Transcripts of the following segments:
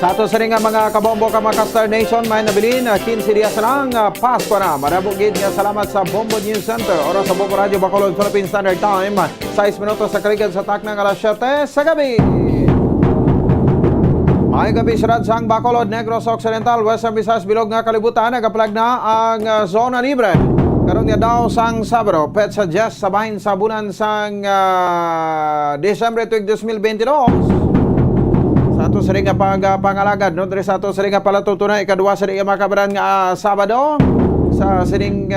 Sa ato sa nga mga kabombo ka mga Star Nation, may nabilin 15 dias na lang Pasko na. Marabugid nga salamat sa Bombo News Center. Oras sa Bombo Radio Bacolod, Philippine Standard Time. 6 minutos sa kaligid sa taknang alas 7 sa gabi. May gabi sirad sa Bacolod, Negros Occidental, Western Visayas, Bilog nga kalibutan. Nagaplag na ang zona libre. Karon nga daw sang Sabado, pet sa Jess sa bahin sa bulan sang Desembre 2022. Sa ato sa rin nga pangalagad, no? Dari sa ato sa rin nga palatutunan, ikaduwa sa rin nga makabaran nga Sabado, sa sining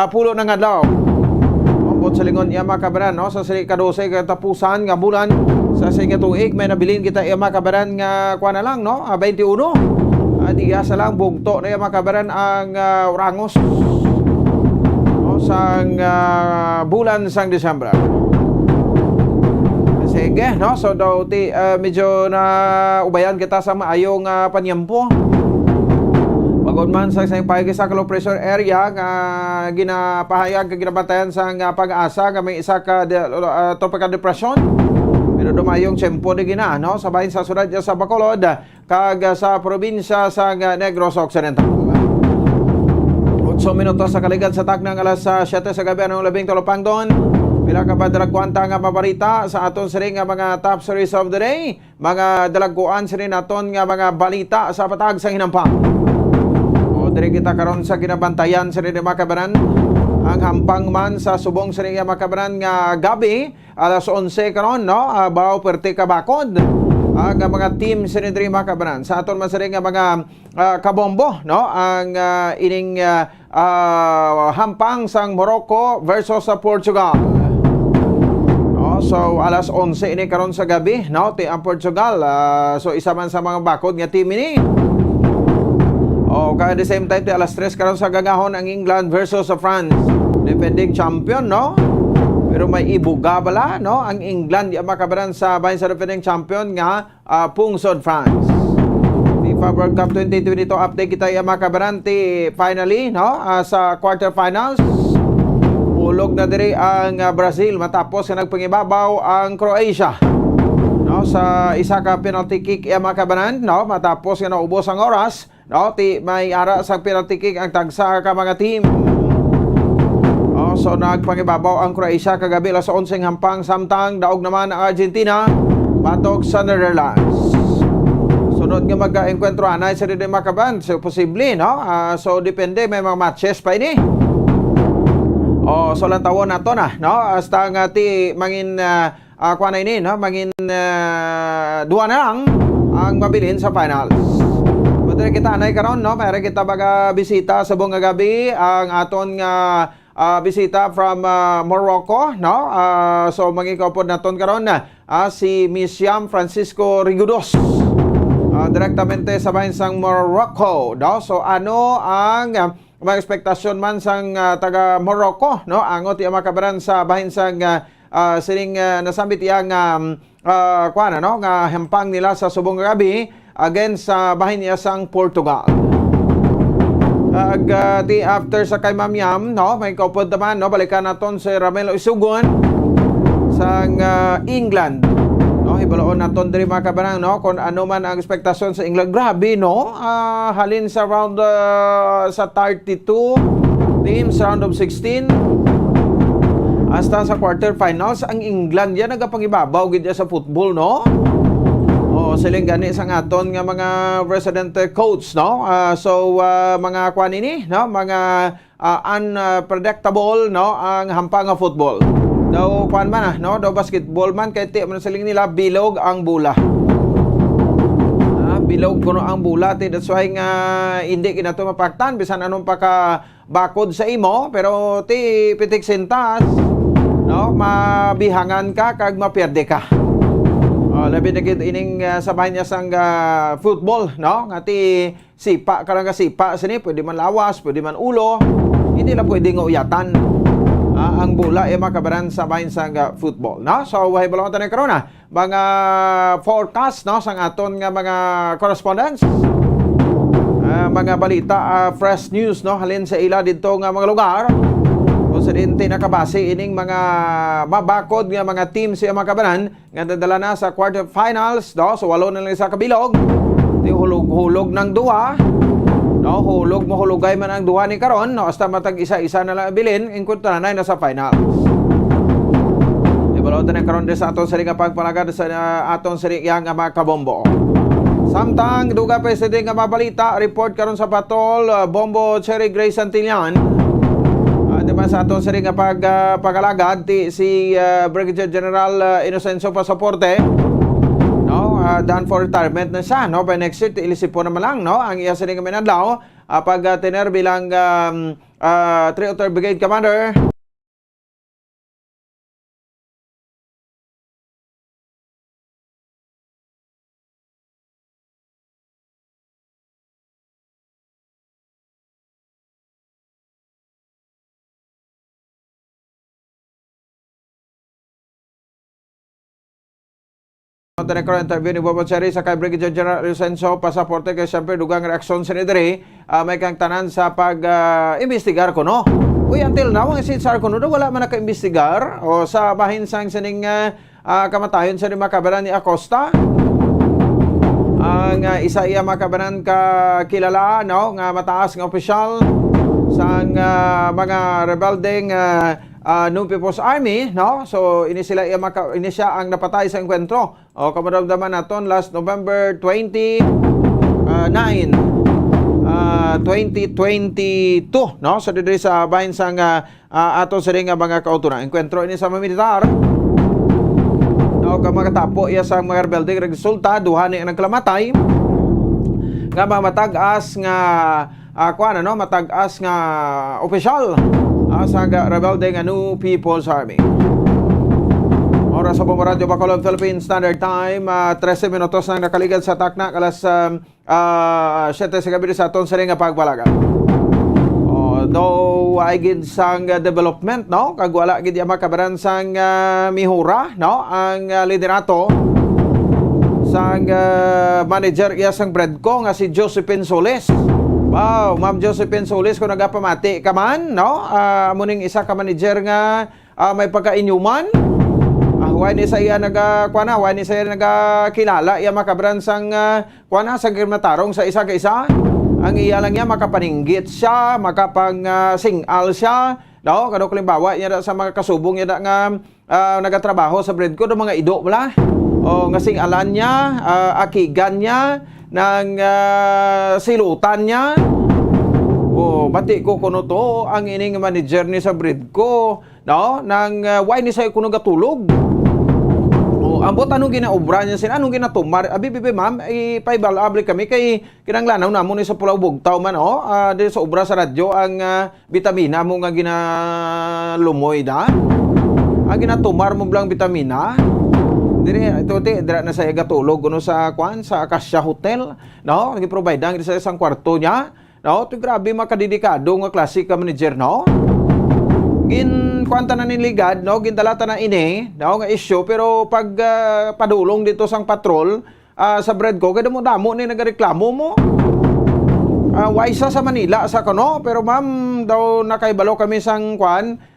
pulo ng adlaw. Umpot sa lingon iya makabaran, no? Sa sining ika-12 katapusan nga bulan, sa sining nga tuig, may nabilin kita iya makabaran nga lang, no? 21. Diya sa lang bugto na iya makabaran ang Rangos, no? Sang bulan sang Desembre. Sige, no? So daw medyo na ubayan kita sa maayong panyampo. Pagod man sa isang paigi sa low pressure area nga ginapahayag nga ginabantayan sa pag-asa nga may isa ka tropical depression. Pero dumayong tiyempo di gina, no? Sa bahin sa sudad sa Bacolod kag sa probinsya sa Negros Occidental. 8 minutos sa kaligad sa taknang alas 7 sa gabi anong 13 doon. Pila ka ba dalagkuanta nga mabalita sa aton siri nga mga top stories of the day, mga dalagkuan siri naton nga mga balita sa patag sa hinampang. O diri kita karon sa ginabantayan siri ni makabaran ang hampang man sa subong siri nga makabaran nga gabi alas 11 karon, no? Bao perti ka bakod ang mga team siri diri makabaran sa aton man siri nga mga kabombo, no? Ang ining hampang sang Morocco versus sa Portugal. So alas 11 ini karon sa gabi, no? Ti ang Portugal. So isa man sa mga bakod nga team ini. At the same time ti alas 3 karon sa gagahon ang England versus sa France. Defending champion, no? Pero may ibuga bala, no? Ang England di makabaran sa bahin sa defending champion nga pungsod France. FIFA World Cup 2022 update kita iya makabaran ti finally, no? Sa quarterfinals. Ulog na diri ang Brazil matapos nga nagpangibabaw ang Croatia, no? Sa isa ka penalty kick iya makabanan, no? Matapos nga naubos ang oras, no? Ti may ara sa penalty kick ang tagsa ka mga team. So nagpangibabaw ang Croatia kagabi alas 11 hampang, samtang daog naman ang Argentina batok sa Netherlands. Sunod nga magka-enkwentro anay sa rin makaban, so posible, no? So depende, may mga matches pa ini. So lang tawon nato na, no? Hasta nga ti mangin kuha na ini, no? Mangin duwa na lang ang mabilin sa finals. Pwede kita anay karon, no? Mayroon kita baga bisita sa buong gabi ang aton nga bisita from Morocco, no? So mangikopod naton karon na si Miss Yam Francisco Rigudos. Direktamente sa bahin sang Morocco, no? So ano ang mga ekspektasyon man sang taga Morocco, no? Angot iya makabaran sa bahin sang sining nasambit iya nga no? Nga hempang nila sa subong gabi against sa bahin niya sang Portugal. Ti after sa kay Ma'am Yam, no? May kaupod naman, no? Balikan naton si Ramelo Isugon sang England. No, ibaloon naton diri mga kabarang, no? Kung ano man ang ekspektasyon sa England. Grabe, no? Halin sa round sa 32 teams, round of 16. Hasta sa quarterfinals, ang England yan nagapangibabaw gid sa football, no? Siling gani sa aton nga mga resident coach, no? So mga kwan ini, no? Mga unpredictable, no? Ang hampang nga football. Daw kwan man, no? Daw basketball man kay ti man siling nila bilog ang bula. Bilog kuno ang bula, ti that's why nga hindi kinato mapaktan bisan anong paka bakod sa imo, pero ti pitik sintas, no? Mabihangan ka kag maperde ka. Labi na gid ining sabahin niya sang football, no? Nga ti sipa ka lang sipa sini, pwede man lawas, pwede man ulo, hindi lang pwede nga uyatan. Ang bula ay makabaran sa bahin sa football, no? So wahay balong tanan karon na mga forecast, no, sang aton nga mga correspondents, mga balita, fresh news, no, halin sa ila dito nga mga lugar kung sa dinti nakabase ining mga mabakod nga mga team siya makabanan nga dadala na sa quarterfinals, no? So walo na lang sa kabilog. Di hulog-hulog ng duwa. No, hulog mo hulugay man ang duwa ni karon, no? Hasta matag isa-isa na lang bilin, ingkunta na sa finals. Ibalot na karon sa aton sa pagpalagad sa aton sa yang mga kabombo. Samtang duga pa sa nga mabalita, report karon sa patol Bombo Cherry Grace Santillan. Diba sa aton sa nga pagkalagad si Brigadier General Inocencio Pasaporte, no, done for retirement na siya, no, by next year ilisip po naman lang, no, ang iya sa nga minadlaw pag tener bilang 303 Brigade Commander. Tanay interview ni Bobo Cherry sa kay Brigadier General Inocencio Pasaporte kay siyempre dugang reaksyon sa nidiri may kang tanan sa pag-imbestigar ko, no? Uy, until now ang sitsar ko no wala man naka-imbestigar o sa bahin sang sining kamatayon sa makabaran ni Acosta. Ang isa iya makabaran ka kilala, no, nga mataas nga opisyal sang mga rebelding New People's Army, no? So ini siya ang napatay sa enkwentro. O kamadamdaman naton last November 29 2022, no? So diri sa bahin sang ato sa ring mga kauturan. Enkwentro ini sa mga militar. No, kamakatapo iya sa mga rebelding resulta duha ni nagklamatay. Nga matag-as nga matag-as nga opisyal sa rebelding New People's Army. Oras sa Radyo Bacolod Philippine Standard Time, 13 minutos nang nakaligad sa takna kalas 7 sa gabi sa aton sa ring pagpalagan. Though ay gid sang development, no, kag wala gid ya makabaran sang mihura, no, ang liderato sang manager iya sang Bredco nga si Josephine Solis. Wow, Ma'am Josephine Solis, kung nagapamati ka man, no? Muning isa ka manager nga may pagkainyuman. Huwag ni sa iya huwag ni sa iya nagakilala, iya makabran sang sa kirmatarong sa isa ka isa. Ang iya lang niya makapaninggit siya, makapang-singal siya, no? Kano kalimbawa niya sa mga kasubong niya nga nagatrabaho sa Bredco, do mga ido wala. O nga singalan niya, akigan niya, ng silutan niya. O bati ko kuno to ang ining manager ni sa Bredco, no, nang why ni say kuno gatulog. O ambot anong ginaobra niya sin anong ginatumar abi ma'am ipaibal-abli kami kay kinanglanaw namo ni sa Pulau Bugtaw man dili sa obra sa radyo ang bitamina mo nga ginalumoy da. Ang ginatumar mo blang bitamina. Dire ito dira na sa gatulog kuno sa sa Acacia Hotel, no? Nagi-provide ang sa isang kwarto niya, no? To grabe makadedikado nga klase ka manager, no? Kwanta na niligad, no? Gindalata na ini, no, nga issue pero pag padulong dito sang patrol sa Bredco kay damo ni nagareklamo mo. Waisa sa Manila sa kano pero ma'am daw nakaibalo kami sang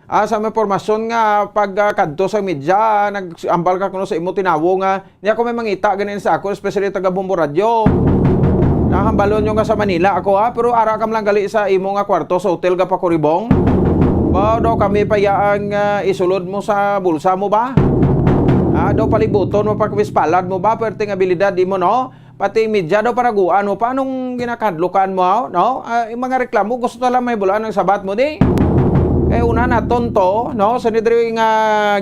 sa may pormasyon nga pagkadto sa media nagambal ka kuno sa imo tinawo nga niya ko may mangita ganin sa ako especially taga Bombo Radio. Nahambalon nyo nga sa Manila ako pero ara kam lang gali sa imo nga kwarto sa hotel ga Pakuribong. Ba daw kami payaang isulod mo sa bulsa mo ba? Daw palibuton mo pagwispalad mo ba perting abilidad di mo, no? Pati media daw paraguan mo paanong ginakadlukan mo, no? Yung mga reklamo gusto na lang may bulaan ng sabat mo di. Kaya una na tonto, no, sa nidiri nga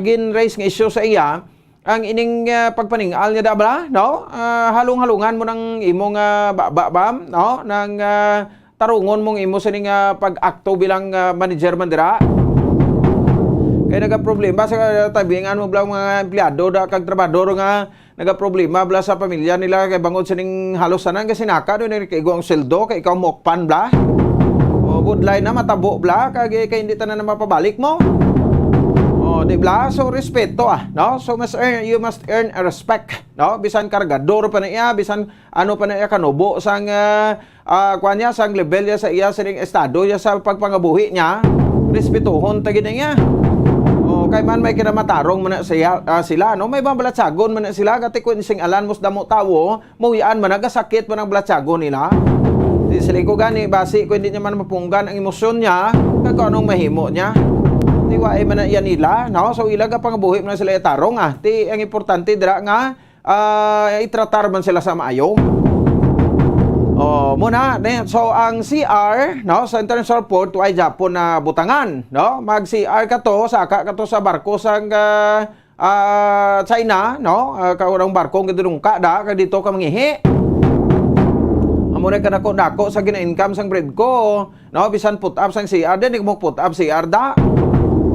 gin-raise nga issue sa iya, ang ining pagpaningal niya dabla, no, halong-halungan mo ng imong babam, no, ng tarungon mong imo sa ning pag-akto bilang manager mandira. Kaya nagaproblema sa tabingan mo blang mga empleyado da kag trabador nga nagaproblema bla sa pamilya nila kay bangod sa ning halos sanan kasi naka do ni kay go ang seldo kay ikaw mokpan bla. Budlay na matabo bla kay hindi tanan na mapabalik mo. Di bla so respeto no, so you must earn a respect, no, bisan kargador pa na iya bisan ano pa na iya kanubo sang kuanya sang level ya sa iya sa estado ya sa pagpangabuhi niya, respetuhon ta gid niya. O kay man may kinamatarong man na sila no, may balatsagon man na sila gati kun sing alan mos damo tawo, muwian man nagasakit man ang balatsagon nila. Di sila ko gani basi kun hindi niya man mapunggan ang emosyon niya, kag anong mahimo niya. Di wa man na yan nila, no? So ilaga pangabuhi man sila itarong ti ang importante dira nga itratar man sila sa maayo. Muna, so ang CR, no, sa international port ay Japon na butangan, no? Mag-CR saka ka to sa barko sang China, no? Kaurang barko nga dinungka da ka dito ka mangihi. Amo na kanako-dako sa gina-income sang bread ko, no? Bisan put up sang CR din, mo put up CR da.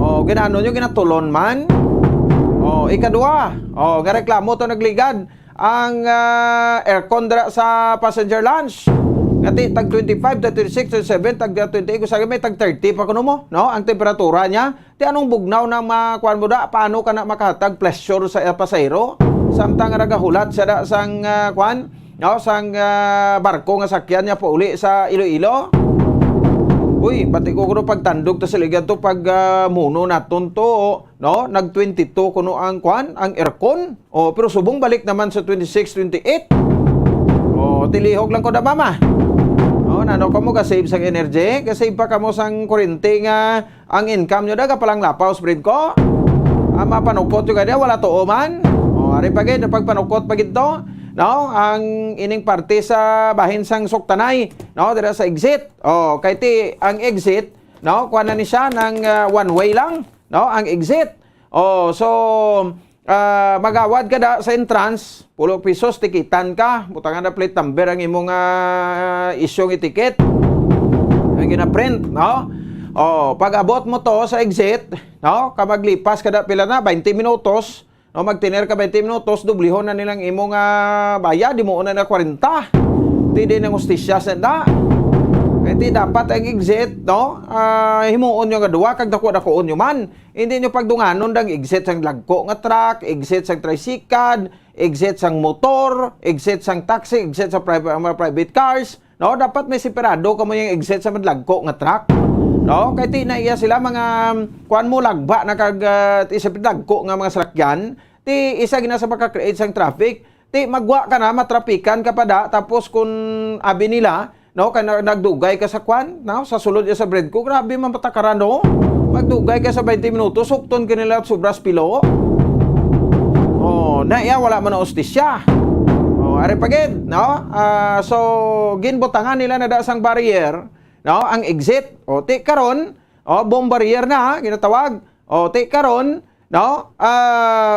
Ginano nyo ginatulon man. Ikadua, gareklamo to nagligad ang aircon dra sa passenger lounge. Ngati tag 25, tag 26, tag 27, tag 28, kusagi may tag 30 pa kuno mo, no? Ang temperatura niya. Ti anong bugnaw na makuan mo da? Paano ka na makahatag pleasure sa pasahero? Samtang nagahulat siya da sang kuan, no? Sang barko nga sakyan niya pauli sa Iloilo. Uy, pati ko kuno pagtandog ta sila to pag muno naton to, no? Nag 22 kuno ang kuan, ang aircon. Pero subong balik naman sa 26, 28. Tilihog lang ko da mama. Nano ka mo ka-save sang energy, ka-save pa ka mo sang kuryente nga ang income nyo da ka palang lapaw spread ko. Mapanukot yung kanya, wala to man. Ari pagid, pagpanukot pagid to. No, ang ining parte sa bahin sang Suktanay, no, dira sa exit. Kay ti ang exit, no, kuha na ni siya ng one way lang, no, ang exit. So magawad ka da sa entrance, 10 pesos tikitan ka, butangan na plate number ang imong isyong ticket. Ang gina-print, no? Pag abot mo to sa exit, no, kamaglipas ka da pila na 20 minutos. No, magtiner ka 20 minutos, dublihon na nilang imong bayad, di mo una na 40. Di din ang ustisya sa da. Kaya dapat ang exit, no, himuon nyo nga duwa, kag dako-dakoon nyo man. Hindi nyo pagdunganon dang exit sang lagko nga truck, exit sang tricycad, exit sang motor, exit sang taxi, exit sa private cars. No, dapat may separado ka mo yung exit sa madlagko nga truck. No, kay ti na iya sila mga kuan mo lagba na kag isip dagko nga mga sakyan, ti isa gina sa maka-create sang traffic, ti magwa ka na matrapikan ka pa da, tapos kung abi nila, no, kay nagdugay ka sa kuan, no, sa sulod sa bread ko, grabe man patakaran no. Magdugay ka sa 20 minutos, sukton ka nila sobras pilo. Na iya wala man na ustisya. Ari pagid, no? So ginbutangan nila na da sang barrier, no, ang exit. Ti karon, bomb barrier na ginatawag. Ti karon, no,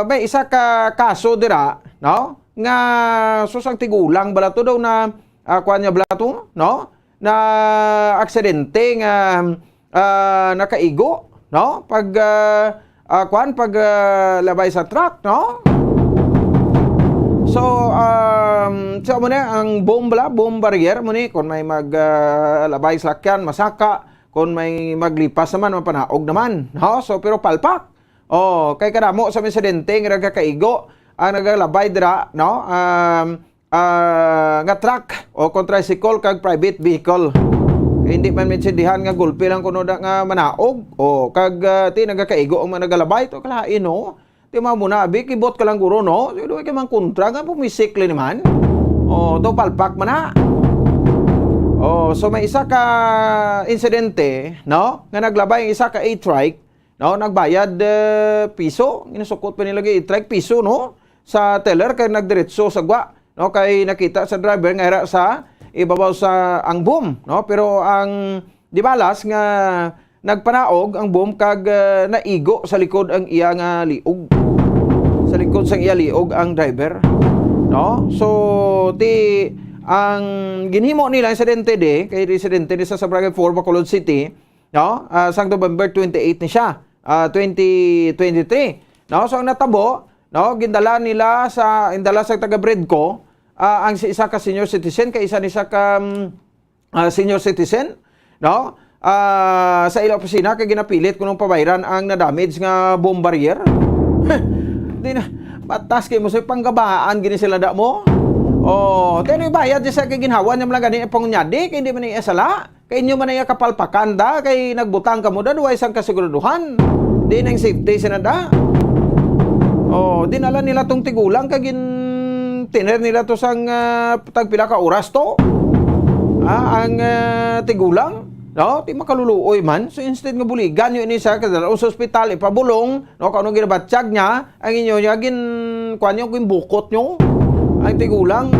may isa ka kaso dira, no, nga susang tigulang bala to daw na kuan niya bala to, no, na aksidente nga nakaigo, no, pag labay sa truck, no. So mo na ang bomb barrier mo ni kung may maglabay sa lakyan, masaka, kung may maglipas naman, mapanaog naman, no? So pero palpak. Kay kadamo sa insidente nga nagkakaigo ang nagalabay dira, no? Nga truck o tricycle kag private vehicle. Kaya hindi man mensindihan nga gulpi lang kuno da nga manaog kag ti nagkakaigo ang nagalabay to kalain no. Ti muna abi kibot ka lang guro no. Duwa kay man kontra nga pumisikli naman. Do palpak man na. So may isa ka insidente, no? Nga naglabay ang isa ka e-trike, no? Nagbayad piso, ginasukot pa nila e-trike piso, no? Sa teller kay nagdiretso sa gwa, no? Kay nakita sa driver nga era sa ibabaw sa ang boom, no? Pero ang di balas nga nagpanaog ang boom kag naigo sa likod ang iya nga liog. Sa likod sang iya liog ang driver, no? So ti ang ginhimo nila insidente de kay residente ni sa Barangay 4 Bacolod City, no? Sang November 28 ni siya, 2023, no? So ang natabo, no, indala sa taga Bredco ang isa ka senior citizen kay isa ni sa ka senior citizen, no? Sa ila opisina kay ginapilit kunong pabayran ang na-damage nga bomb barrier. Di na patas kay mo sa panggabaan gini sila da mo. Teno bayad di sa kay ginhawan niya lang gani pangunyadi kay hindi man ni esala. Kay inyo man ay kapalpakan da, kay nagbutang ka mo da, duwa isang kasiguraduhan. Di nang safety sinada. Dinala nila tong tigulang, kagin tiner nila to sang tagpila ka oras to. Ang tigulang, no? Di makaluluoy man. So instead nga buligan yun isa, kadala sa ospital, ipabulong, no? Kung anong ginabatsyag niya, ang inyo niya, kuhan nyo, bukot nyo, ang tigulang.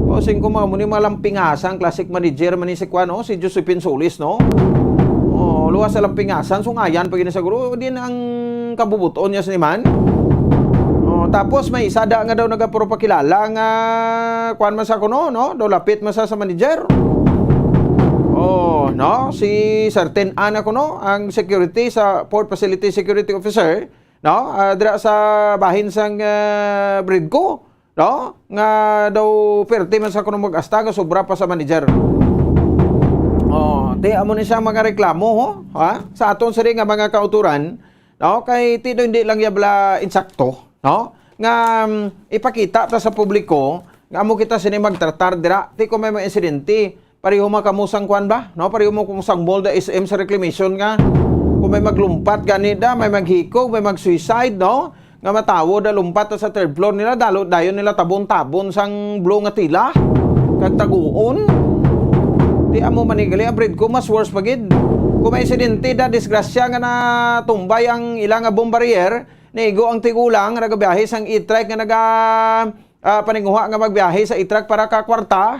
O singko mga muni mga lampingasan, classic manager man si Kwan, no? Si Josephine Solis, no? Luwas sa lampingasan, so ngayan, pag inasaguro, din ang kabubuton niya sa niman. Tapos may isa nga daw nagapuro pakilala nga kuan man sa kuno, no? Daw lapit man sa manager. No? Si certain ana kuno ang security sa Port Facility Security Officer, no? Dira sa bahin sang Bridco, no? Nga daw perti man sa kuno mag-asta nga sobra pa sa manager. Di amo ni siya mga reklamo, ho? Ha? Sa aton sa nga mga kauturan, no? Kay tito hindi lang yabla insakto, no? Nga ipakita ta sa publiko nga amo kita sini magtratar dira ti ko may mga insidente pareho makamusang kwan ba, no? Pareho mo kumusang molda SM sa reclamation nga kung may maglumpat ganida, may maghikog, may mag-suicide, no? Nga matawo da lumpat sa third floor nila, dayon nila tabon-tabon sang blow nga tila kag taguon. Di amo manigali abrid ko mas worse pagid. Kung may insidente da disgrasya nga na tumbay ang ilang nga bomb barrier, nigo ang tigulang nagabiyahe sang e-truck nga paninguha nga magbiyahe sa e-truck para kakwarta,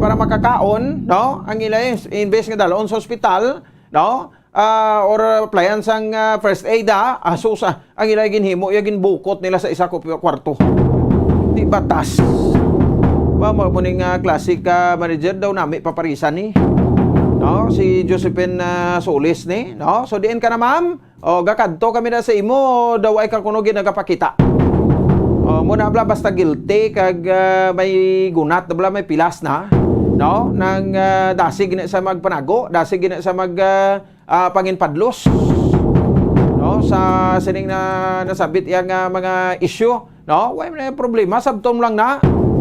para makakaon, no? Ang ilay invest nga dalon sa ospital, no? Or appliance sang first aid, asusa ang ilay ginhimo ya ginbukot nila sa isa ko kwarto. Di batas. Ba mo ning classic manager daw nami paparisan ni. No, si Josephine Solis ni, no? So diin ka na ma'am. Gakadto kami na sa imo daw ay kakunogin nagapakita. Muna bla basta guilty kag may gunat bla may pilas na, no? Nang dasig na sa magpanago, dasig na sa mag panginpadlos. No, sa sining na nasabit yang mga issue, no? Way may problema sabtom lang na.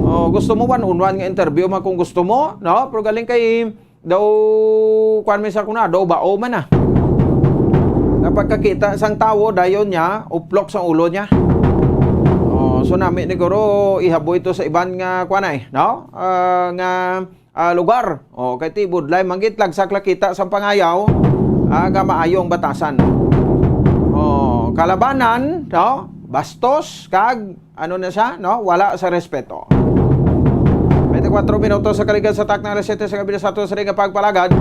Gusto mo one-on-one nga interview man kung gusto mo, no? Pero galing kay daw kuan mi sa kuna daw bao man na. Kapag kakita sang tawo dayon niya uplok sa ulo niya. So nami siguro ihaboy ito sa iban nga kuan ay, no? Lugar. Kay ti budlay manggit lagsak lakita sa pangayaw nga maayong batasan. Kalabanan, no? Bastos kag ano na siya, no? Wala sa respeto. 24 minutos sa kaligan sa tak ng alas 7 sa kabila sa ato sa ring pagpalagad.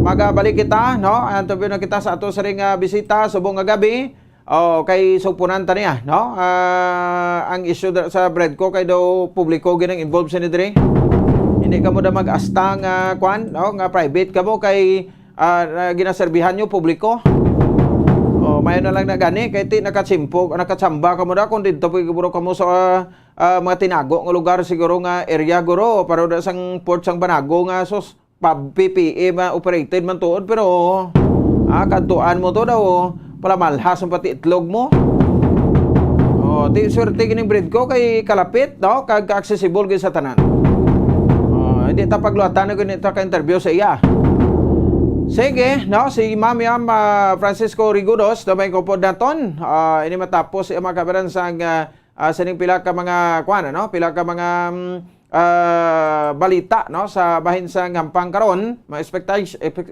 Magabalik kita, no? Interview na kita sa ato sa ring bisita subong nga gabi. Kay supunan ta niya, no? Ang issue sa Bredco kay daw publiko ginang involved sa ni dire. Hindi ka mo da mag-asta nga kwan, no? Nga private ka mo kay ginaserbihan nyo publiko. Mayon na lang na gani kay ti nakatsimpog, nakatsamba ka mo da kung dito pagiburo ka mo sa mga tinago nga lugar siguro nga area guro para da sang port sang Banago nga sos PPE operated man tuod pero kantuan mo to daw pala malhas ang pati itlog mo. Di swerte kining Bredco kay kalapit, no? Kag accessible gyud sa tanan. Hindi ta pagluatan ko nito ka interview sa iya. Sige, no, si Ma'am Francisco Rigudos, damay ko po naton. Ini matapos mga kabaran sang sining pila ka mga kuan, no? Pila ka mga balita, no, sa bahin sang hampang karon, mga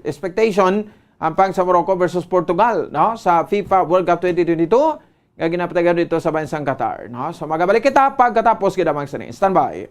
expectation hampang sa Morocco versus Portugal, no, sa FIFA World Cup 2022 nga ginapatagan dito sa bahin sang Qatar, no. So magabalik kita pagkatapos kita mga sining. Standby.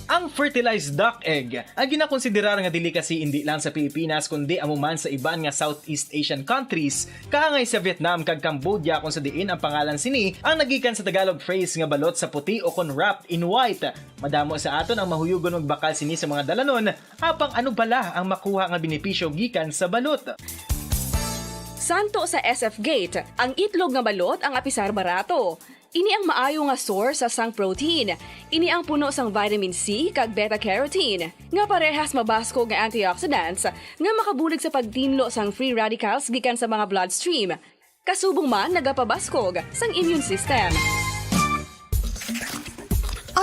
Ang fertilized duck egg ang ginakonsiderar nga dili kasi hindi lang sa Pilipinas kundi amuman sa iban nga Southeast Asian countries kaangay sa Vietnam kag Cambodia kung sa diin ang pangalan sini ang nagikan sa Tagalog phrase nga balot sa puti o kon wrapped in white. Madamo sa aton ang mahuyugon og bakal sini sa mga dalanon apang ano bala ang makuha nga benepisyo gikan sa balot. Santo sa SF Gate, ang itlog nga balot ang apisar barato. Ini ang maayo nga source sa sang protein. Ini ang puno sang vitamin C kag beta-carotene. Nga parehas mabasko nga antioxidants nga makabulig sa pagtinlo sang free radicals gikan sa mga bloodstream. Kasubong man nagapabaskog sang immune system.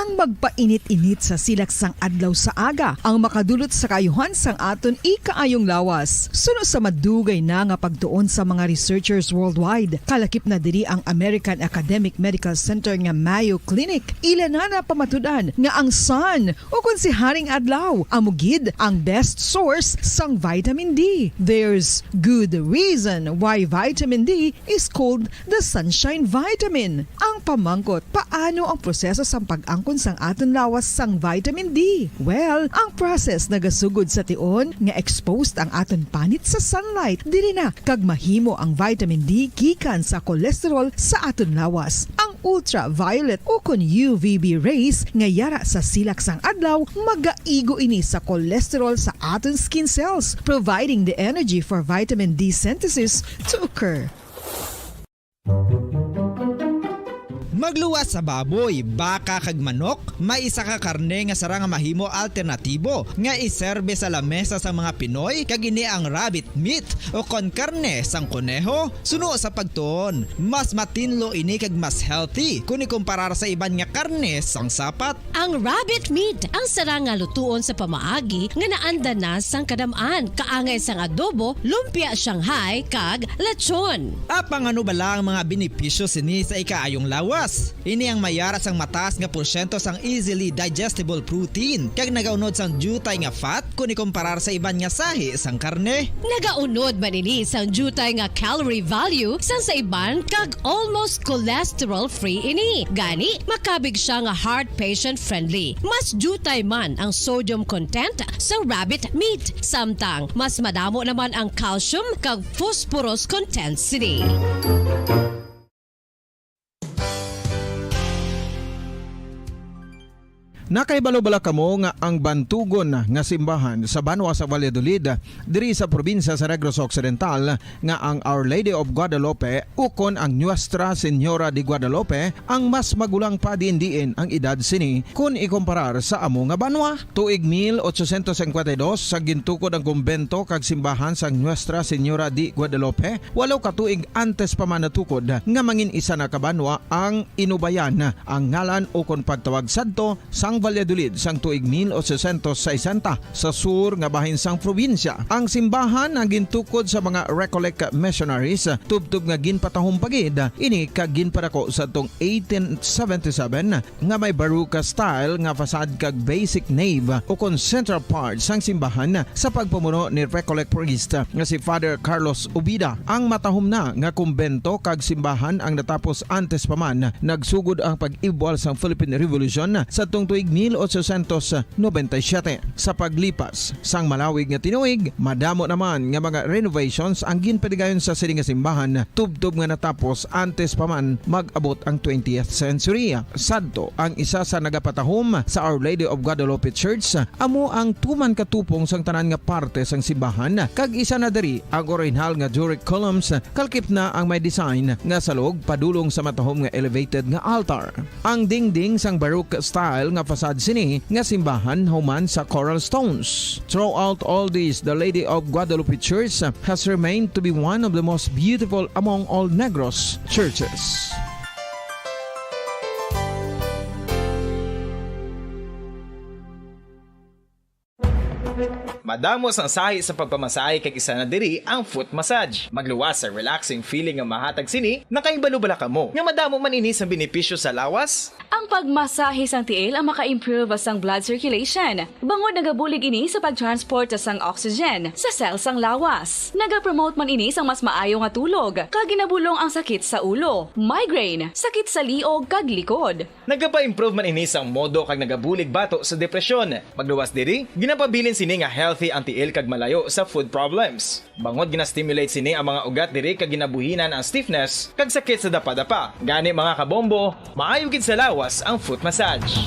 ang magpainit-init sa silaksang adlaw sa aga ang makadulot sa kayuhan sang aton ikaayong lawas. Suno sa madugay na nga pagtuon sa mga researchers worldwide, kalakip na diri ang American Academic Medical Center nga Mayo Clinic. Ila na pamatudan nga ang sun o kung si Haring Adlaw amugid ang best source sang vitamin D. There's good reason why vitamin D is called the sunshine vitamin. Ang pamangkot, paano ang proseso sang pag-angkon sang aton lawas sang vitamin D? Well, ang process nagasugod sa tion nga exposed ang aton panit sa sunlight dili na kag mahimo ang vitamin D gikan sa cholesterol sa aton lawas. Ang ultraviolet o kun UVB rays nga yara sa silak sang adlaw magaigo ini sa cholesterol sa aton skin cells, providing the energy for vitamin D synthesis to occur. Magluwas sa baboy, baka kag manok, may isa ka karne nga sara nga mahimo alternatibo nga iserbe sa lamesa sa mga Pinoy kag ini ang rabbit meat o kon karne sang kuneho. Suno sa pagtuon, mas matinlo ini kag mas healthy kung ikumparar sa iban nga karne sang sapat. Ang rabbit meat ang sara nga lutuon sa pamaagi nga naanda na sang kadamaan, kaangay sang adobo, lumpia Shanghai kag lechon. Apang ano bala ang mga benepisyo sini sa ikaayong lawas? Ini ang mayara sang mataas nga porsyento sang easily digestible protein kag nagaunod sang jutay nga fat kung ikumparar sa iban nga sahi sang karne. Nagaunod man ini sang jutay nga calorie value sang sa iban kag almost cholesterol free ini. Gani makabig siya nga heart patient friendly. Mas jutay man ang sodium content sa rabbit meat, samtang mas madamo naman ang calcium kag phosphorus content sini. Nakaibalo-bala kamo nga ang bantugon nga simbahan sa Banwa sa Valladolid diri sa probinsya sa Negros Occidental nga ang Our Lady of Guadalupe ukon ang Nuestra Señora de Guadalupe ang mas magulang pa diin ang edad sini kung ikumparar sa amo nga banwa. Tuig 1852 sa gintukod ang kumbento kag simbahan sa Nuestra Señora de Guadalupe, walaw ka tuig antes pa man natukod nga mangin isa na kabanwa ang inubayan ang ngalan ukon pagtawag sadto sang Valladolid sang tuig 1860 sa sur nga bahin sang probinsya. Ang simbahan ang gintukod sa mga Recollect missionaries tubtub nga ginpatahong pagid ini kag ginpadako sa tong 1877 nga may baroque style nga fasad kag basic nave o kon central part sang simbahan sa pagpamuno ni Recollect priest nga si Father Carlos Ubida. Ang matahom na nga kumbento kag simbahan ang natapos antes pa man nagsugod ang pag-ibwal sang Philippine Revolution sa tong tuig 1897. Sa paglipas sang malawig nga tinuig, madamo naman nga mga renovations ang ginpadigayon sa sining nga simbahan tubtob nga natapos antes pa man mag-abot ang 20th century. Sadto ang isa sa nagapatahom sa Our Lady of Guadalupe Church amo ang tuman katupong sang tanan nga parte sang simbahan kag isa na diri ang original nga Doric columns kalkip na ang may design nga salog padulong sa matahom nga elevated nga altar. Ang dingding sang baroque style nga fasad sini nga simbahan human sa coral stones. Throughout all this, the Lady of Guadalupe Church has remained to be one of the most beautiful among all Negros churches. Madamos ang sahi sa pagpamasahe kag isa na diri ang foot massage. Magluwas sa relaxing feeling nga mahatag sini, nakaibalo-bala kamo. Nga madamo man ini sa benepisyo sa lawas. Ang pagmasahe sang tiil ang maka-improve sang blood circulation. Bangod nagabulig ini sa pag-transport sang oxygen sa cell sang lawas. Nagapromote man ini sang mas maayo nga tulog, kag ginabulong ang sakit sa ulo, migraine, sakit sa liog kag likod. Nagapa-improve man ini sang modo kag nagabulig bato sa depresyon. Magluwas diri, ginapabilin sini nga healthy ang tiil kag malayo sa food problems. Bangod gina-stimulate sini ang mga ugat diri kag ginabuhinan ang stiffness kag sakit sa dapa-dapa. Gani mga kabombo, maayo gid sa lawas ang foot massage.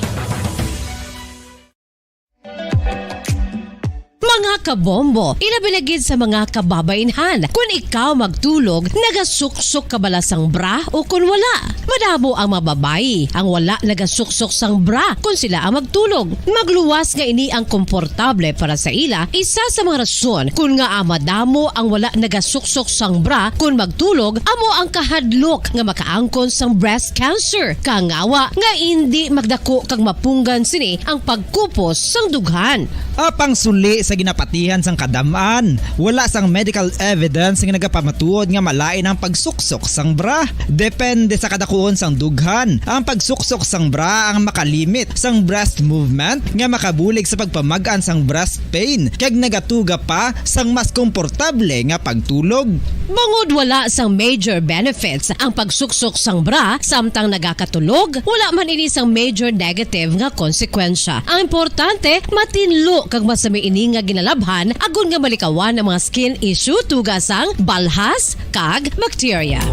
Mga kabombo, ilabilagid sa mga kababainhan. Kung ikaw magtulog, nagasuksok ka bala sang bra o kung wala. Madamo ang mababayi ang wala nagasuksok sang bra kung sila ang magtulog. Magluwas nga ini ang komportable para sa ila, isa sa mga rason kung nga madamo ang wala nagasuksok sang bra kung magtulog, amo ang kahadlok nga makaangkon sang breast cancer. Kangawa nga hindi magdako kag mapunggan sini ang pagkupos sang dughan. Apang suli sa ginapatihan sang kadamaan, wala sang medical evidence nga nagapamatuod nga malain ang pagsuksok sang bra. Depende sa kadakuon sang dughan. Ang pagsuksok sang bra ang makalimit sang breast movement nga makabulig sa pagpamagaan sang breast pain kag nagatuga pa sang mas komportable nga pagtulog. Bangod wala sang major benefits ang pagsuksok sang bra samtang nagakatulog, wala man ini sang major negative nga konsekwensya. Ang importante, matinlo kag masami ini nga ginalabhan agon nga malikawan ang mga skin issue tugasang balhas kag bacteria.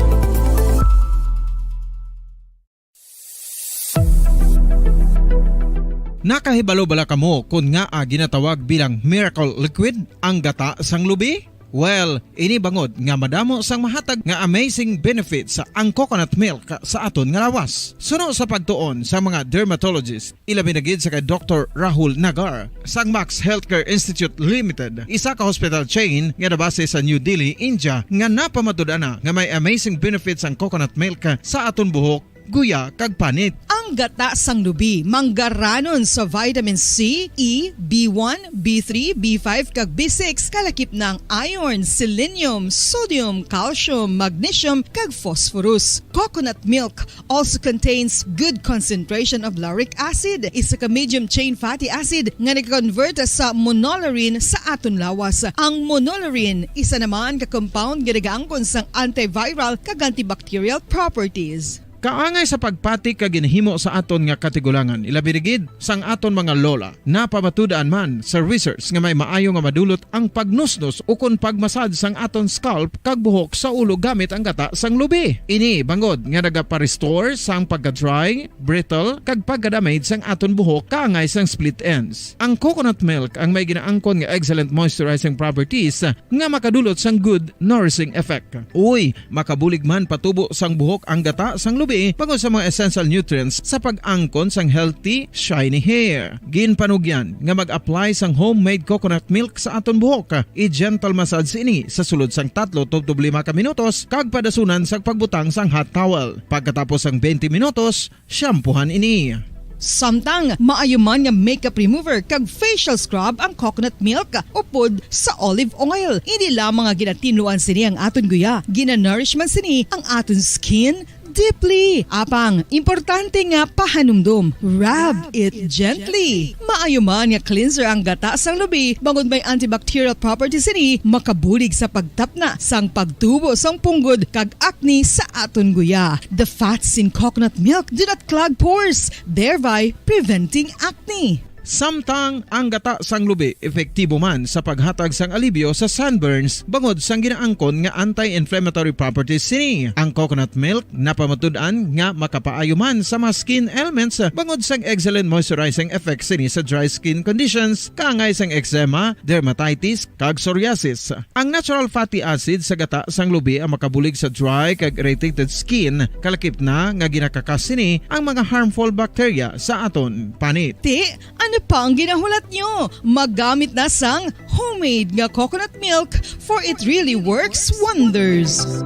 Nakahibalo bala kamo kung nga ginatawag bilang miracle liquid ang gata sang lubi? Well, ini bangod nga madamo sang mahatag nga amazing benefit sa ang coconut milk sa aton nga lawas. Suno sa pagtuon sa mga dermatologist, ilabi na gid sa kay Dr. Rahul Nagar sang Max Healthcare Institute Limited, isa ka hospital chain nga nabase sa New Delhi, India, nga napamatud-ana nga may amazing benefits ang coconut milk sa aton buhok, guya kag panit. Ang gata sang lubi manggaranon sa vitamin C, E, B1, B3, B5 kag B6 kalakip ng iron, selenium, sodium, calcium, magnesium kag phosphorus. Coconut milk also contains good concentration of lauric acid, isa ka medium chain fatty acid nga nag-convert sa monolaurin sa aton lawas. Ang monolaurin isa naman ka compound nga nagaangkon sang antiviral kag antibacterial properties. Kaangay sa pagpati ka ginhimo sa aton nga katigulangan, ilabirigid sang aton mga lola, napamatudan man sa research nga may maayo nga madulot ang pagnusnos o kun pagmasad sang aton scalp kag buhok sa ulo gamit ang gata sang lubi. Ini bangod nga nagapa-restore sang pagka-dry, brittle kag pagka-damage sang aton buhok kaangay sang split ends. Ang coconut milk ang may ginaangkon nga excellent moisturizing properties nga makadulot sang good nourishing effect. Uy, makabulig man patubo sang buhok ang gata sang lubi pagod sa mga essential nutrients sa pag-angkon sang healthy, shiny hair. Ginpanugyan nga mag-apply sang homemade coconut milk sa aton buhok. I-gentle massage ini sa sulod sang 3 to 5 ka minutos kag padasunan sang pagbutang sang hot towel. Pagkatapos sang 20 minutos, shampoohan ini. Samtang maayo man nga makeup remover kag facial scrub ang coconut milk upod sa olive oil. Hindi lamang nga ginatinuan sini ang aton guya, ginanourish man sini ang aton skin deeply. Apang, importante nga pahanumdum. Rub it gently. Maayo man nga cleanser ang gata sang lubi, bangod may antibacterial properties ini, makabulig sa pagtapna sang pagtubo sang punggod kag acne sa aton guya. The fats in coconut milk do not clog pores, thereby preventing acne. Samtang ang gata sang lubi epektibo man sa paghatag sang alibyo sa sunburns bangod sang ginaangkon nga anti-inflammatory properties sini. Ang coconut milk napamatud-an nga makapaayo man sa mga skin ailments bangod sang excellent moisturizing effects sini sa dry skin conditions kaangay sang eczema, dermatitis kag psoriasis. Ang natural fatty acid sa gata sang lubi ang makabulig sa dry kag irritated skin, kalakip na nga ginakakas sini ang mga harmful bacteria sa aton panit. Ano pa ang ginahulat nyo? Maggamit na sang homemade nga coconut milk for it really works wonders.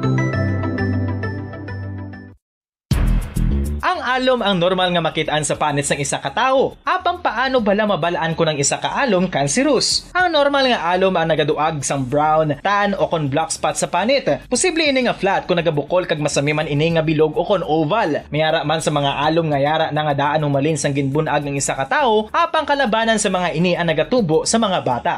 Ang alom ang normal nga makitaan sa panit sang isa ka tawo. Apang paano bala mabalaan ko ng isa ka alom cancerous? Ang normal nga alom ang nagaduag sang brown, tan o kon black spot sa panit. Posible ini nga flat kung nagabukol kag masami man ini nga bilog o kon oval. Mayara man sa mga alom nga yara na nga daan humalin sang ginbunag ng isa ka tawo, apang kalabanan sa mga ini ang nagatubo sa mga bata.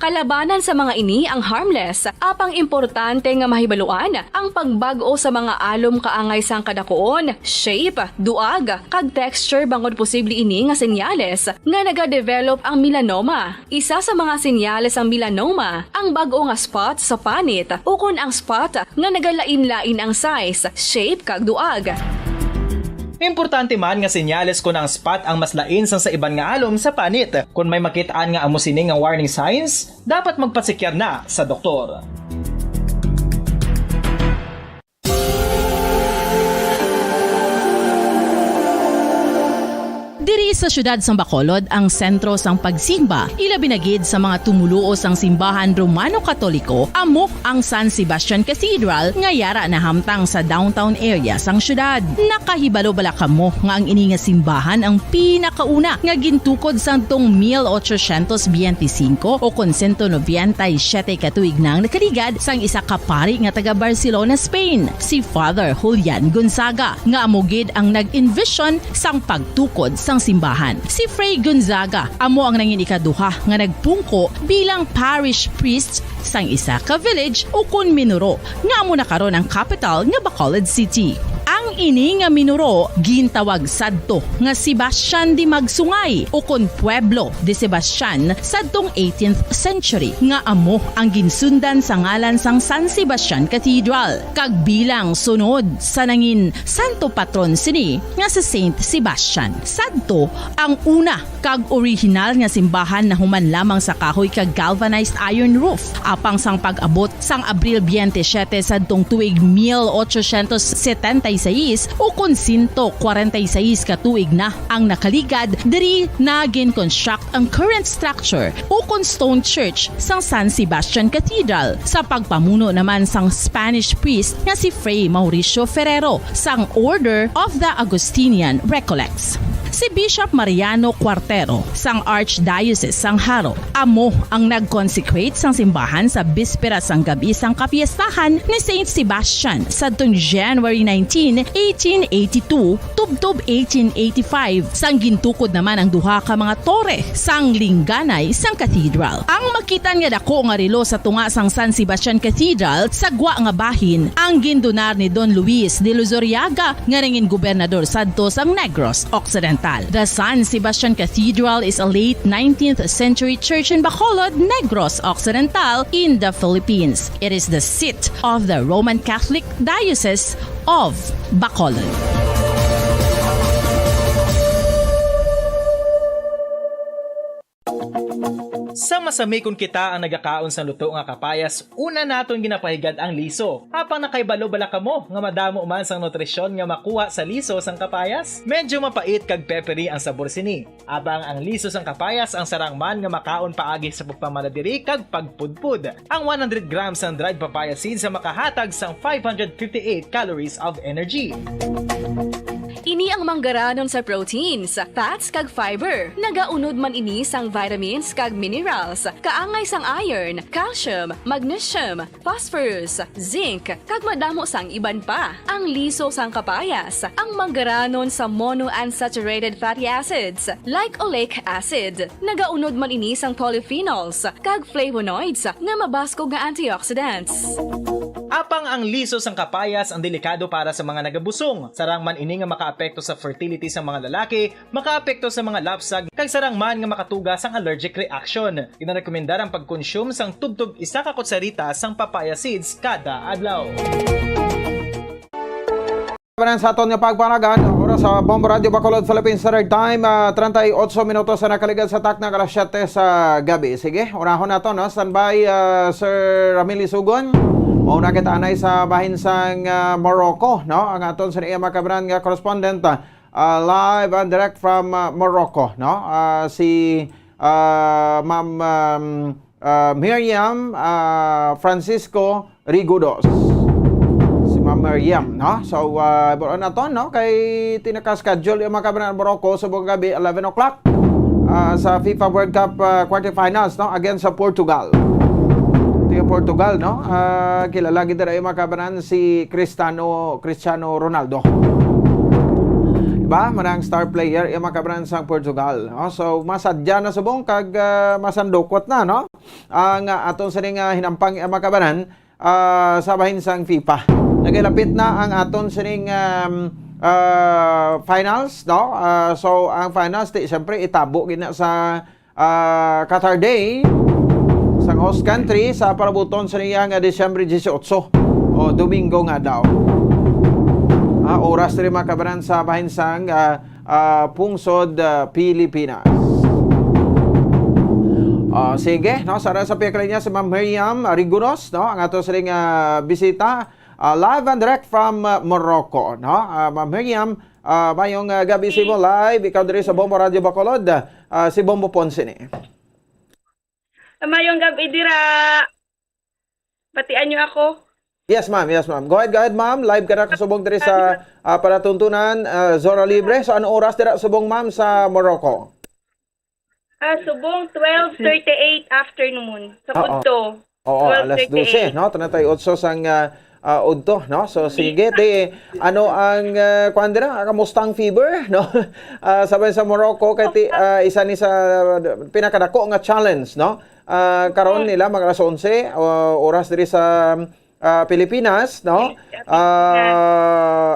Kalabanan sa mga ini ang harmless, apang importante nga mahibaluan ang pagbago sa mga alom kaangay sang kadakuon, shape, duag, kag texture bangod posible ini nga senyales nga nagadevelop ang melanoma. Isa sa mga senyales ang melanoma, ang bago nga spot sa panit ukon ang spot nga nagalain-lain ang size, shape kag duag. Importante man nga senyales kung ang spot ang mas lain sang sa iban nga alom sa panit. Kung may makitaan nga amo sining nga warning signs, dapat magpasikyar na sa doktor. Diri sa syudad sang Bacolod ang sentro sang pagsimba, ilabi na gid sa mga tumuluo sang simbahan Romano-Katoliko, amo ang San Sebastian Cathedral nga yara na hamtang sa downtown area sang syudad. Nakahibalo bala kamo nga ang ini nga simbahan ang pinakauna nga gintukod sang tong 1825 o kon 197 katuig nang nakaligad sang isa ka pari nga taga Barcelona, Spain, si Father Julian Gonzaga, nga amo gid ang nag-envision sang pagtukod sang simbahan. Si Fray Gonzaga amo ang nangin ikaduha nga nagpungko bilang parish priest sang isa ka village o kun minuro nga amo na karon ang capital nga Bacolod City. Ang ini nga minuro gintawag sadto nga Sebastian de Magsungay o kon Pueblo de Sebastian sadtong 18th century nga amo ang ginsundan sa ngalan sang San Sebastian Cathedral kag bilang sunod sa nangin santo patron sini nga sa Saint Sebastian. Sadto ang una kag original nga simbahan na human lamang sa kahoy kag galvanized iron roof apang sang pag-abot sang Abril 27 sadtong tuig 1876 o kun 146 katuig na ang nakaligad diri na gin-construct ang current structure o kun stone church sang San Sebastian Cathedral sa pagpamuno naman sang Spanish priest nga si Fray Mauricio Ferrero sang Order of the Augustinian Recollects. Si Bishop Mariano Cuartero sang Archdiocese sang Haro amo ang nag-consecrate sang simbahan sa bispera sang gabi sang kapiestahan ni Saint Sebastian sadtong January 19, 1882 tubtob 1885 sang gintukod naman ang duha ka mga tore sang lingganay sang cathedral. Ang makitan nga dako nga relo sa tunga sang San Sebastian Cathedral sa gwa nga bahin ang gindonar ni Don Luis de Luzuriaga nga nangin gobernador sadto sang Negros Occidental. The San Sebastian Cathedral is a late 19th century church in Bacolod, Negros Occidental in the Philippines. It is the seat of the Roman Catholic Diocese of Bacolod. Sa masami kung kita ang nagakaon sa luto nga kapayas, una naton ginapahigad ang liso. Apang nakaibalo bala kamo nga madamo man sang nutrisyon nga makuha sa liso sang kapayas? Medyo mapait kag peppery ang sabor sini. Abang ang liso sang kapayas ang sarang man nga makaon paagi sa pagpamaladiri kag pagpudpud. Ang 100 grams ng dried papaya seeds sa makahatag sang 558 calories of energy. Ini ang manggaranon sa proteins, fats kag fiber. Nagaunod man ini sang vitamins kag minerals, kaangay sang iron, calcium, magnesium, phosphorus, zinc, kag madamo sang iban pa. Ang liso sang kapayas, ang manggaranon sa monounsaturated fatty acids like oleic acid. Nagaunod man ini sang polyphenols kag flavonoids nga mabaskog nga antioxidants. Apang ang liso sang kapayas ang delikado para sa mga nagabusong. Sarang man ini nga makaapekto sa fertility sa mga lalaki, makaapekto sa mga lapsag, kag sarang man nga makatuga sang allergic reaction. Ginarekomendar ang pagkonsume sang tubtub isa ka kutsarita sang papaya seeds kada adlaw. Sa aton nga pagpanagan, oras sa Bombo Radio Bacolod, Philippines Standard Time, 38 minutos sa nakaligad sa takna kalas 7 sa gabi. Sige, unahon na to, no? Standby, Sir Ramili Sugon. Mauna kita anay sa bahin sang Morocco, no? Ang aton sa iya makabran nga correspondent, live and direct from Morocco, no? Si Ma'am Miriam Francisco Rigudos. Miriam, no? So, buwan na to, no? Kay tinaka-schedule yung makabran ng Morocco sa buong gabi, 11 o'clock sa FIFA World Cup quarterfinals, no? Against sa Portugal. Ito yung Portugal, no? Kilala gid ra yung makabran si Cristiano Ronaldo. Diba? Manang star player yung makabran sa Portugal. No? So, masadya na subong kag masandukot na, no? Ang aton sa ning hinampang yung makabran sa bahin sang FIFA. Nagilapit na ang aton sining finals, no? So ang finals siyempre itabo gina sa Qatar Day sa host country sa parabuton sa niya nga Disyembre 18 o Domingo nga daw. Oras rin makabaran sa bahinsang Pungsod, Pilipinas. Sige, no, sa piyakala niya si Ma'am Miriam Rigunos, no, ang ato sa ring bisita live and direct from Morocco, no. Ma'am Miriam, mayong gabi si mo live, ikaw diri sa Bombo Radio Bacolod, si Bombo Ponce ni. Mayong gabi dira. Batian niyo ako. Yes, ma'am. Yes, ma'am. Go ahead, ma'am. Live ka na kasubong diri sa palatuntunan Zora Libre. So, ano oras dira subong, ma'am, sa Morocco? Subong 12:38 afternoon sa Udto. Oo, alas 12, no? Tanatay 8 sang Udto, no? So, sige, ano ang kuan dira? Kamusta ang fever, no? Sabay sa Morocco, kay isa ni sa pinakadako nga challenge, no? Karon nila mag alas 11, oras diri sa Pilipinas, no?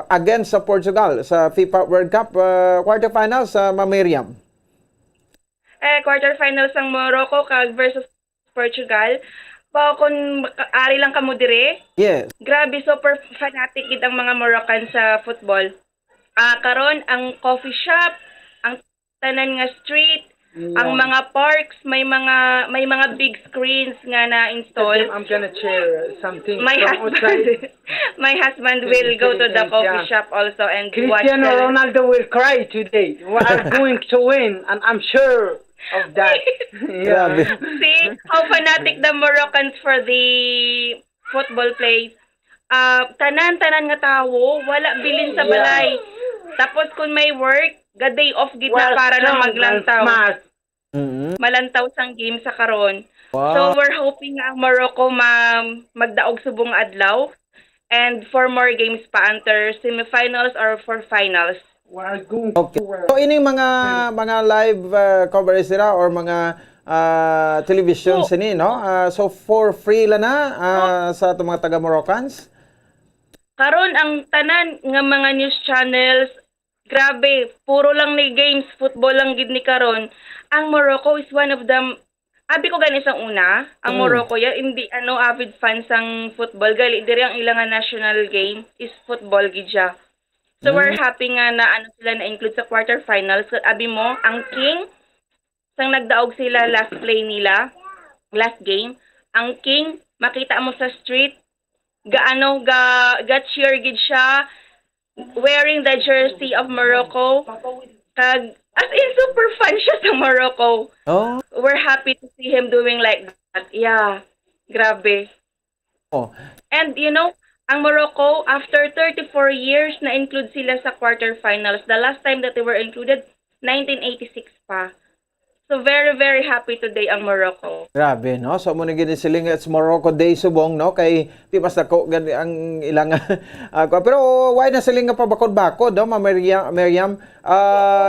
Against sa Portugal sa FIFA World Cup quarterfinals sa Miriam. Quarterfinals ang Morocco kag versus Portugal. Kung ari lang kamo dire. Yes. Grabe, super fanatic gid ang mga Moroccan sa football. Karon ang coffee shop, ang tanan nga street, ang mga parks, may mga big screens nga na-install. I'm gonna share something My from outside. husband will go to the coffee shop also and watch Cristiano the... Ronaldo will cry today. We are going to win, and I'm sure of that. Grabe. See how fanatic the Moroccans for the football plays. Tanan-tanan nga tawo, wala bilin sa balay. Tapos kung may work, day off gid na para na maglantaw. Malantaw sang game sa karon. Wow. So we're hoping nga ang Morocco magdaog subong adlaw and for more games pa under semifinals or for finals. We are going Okay. to win. So ining mga live coverage nila or mga television sini, no? So for free la na sa atong mga taga Moroccans. Karon ang tanan nga mga news channels, grabe, puro lang ni games, football lang gid ni karon. Ang Morocco is one of them. Abi ko gani sang una, ang Morocco ya hindi avid fans ang football, gali diri ang ilang national game is football gid siya. So we're happy nga na sila na include sa quarterfinals. So, abi mo, ang King sang nagdaog sila last play nila, last game, ang King makita mo sa street ga cheer gid siya wearing the jersey of Morocco. Kag as in super fan siya sa Morocco. Oh. We're happy to see him doing like that. Yeah. Grabe. Oh. And you know, ang Morocco after 34 years na include sila sa quarterfinals. The last time that they were included 1986 pa. So very very happy today ang Morocco. Grabe, no? So muna gini siling it's Morocco Day subong, no? Kay di basta ko gani ang ilang pero why na siling nga pa bakod-bakod, no? Miriam,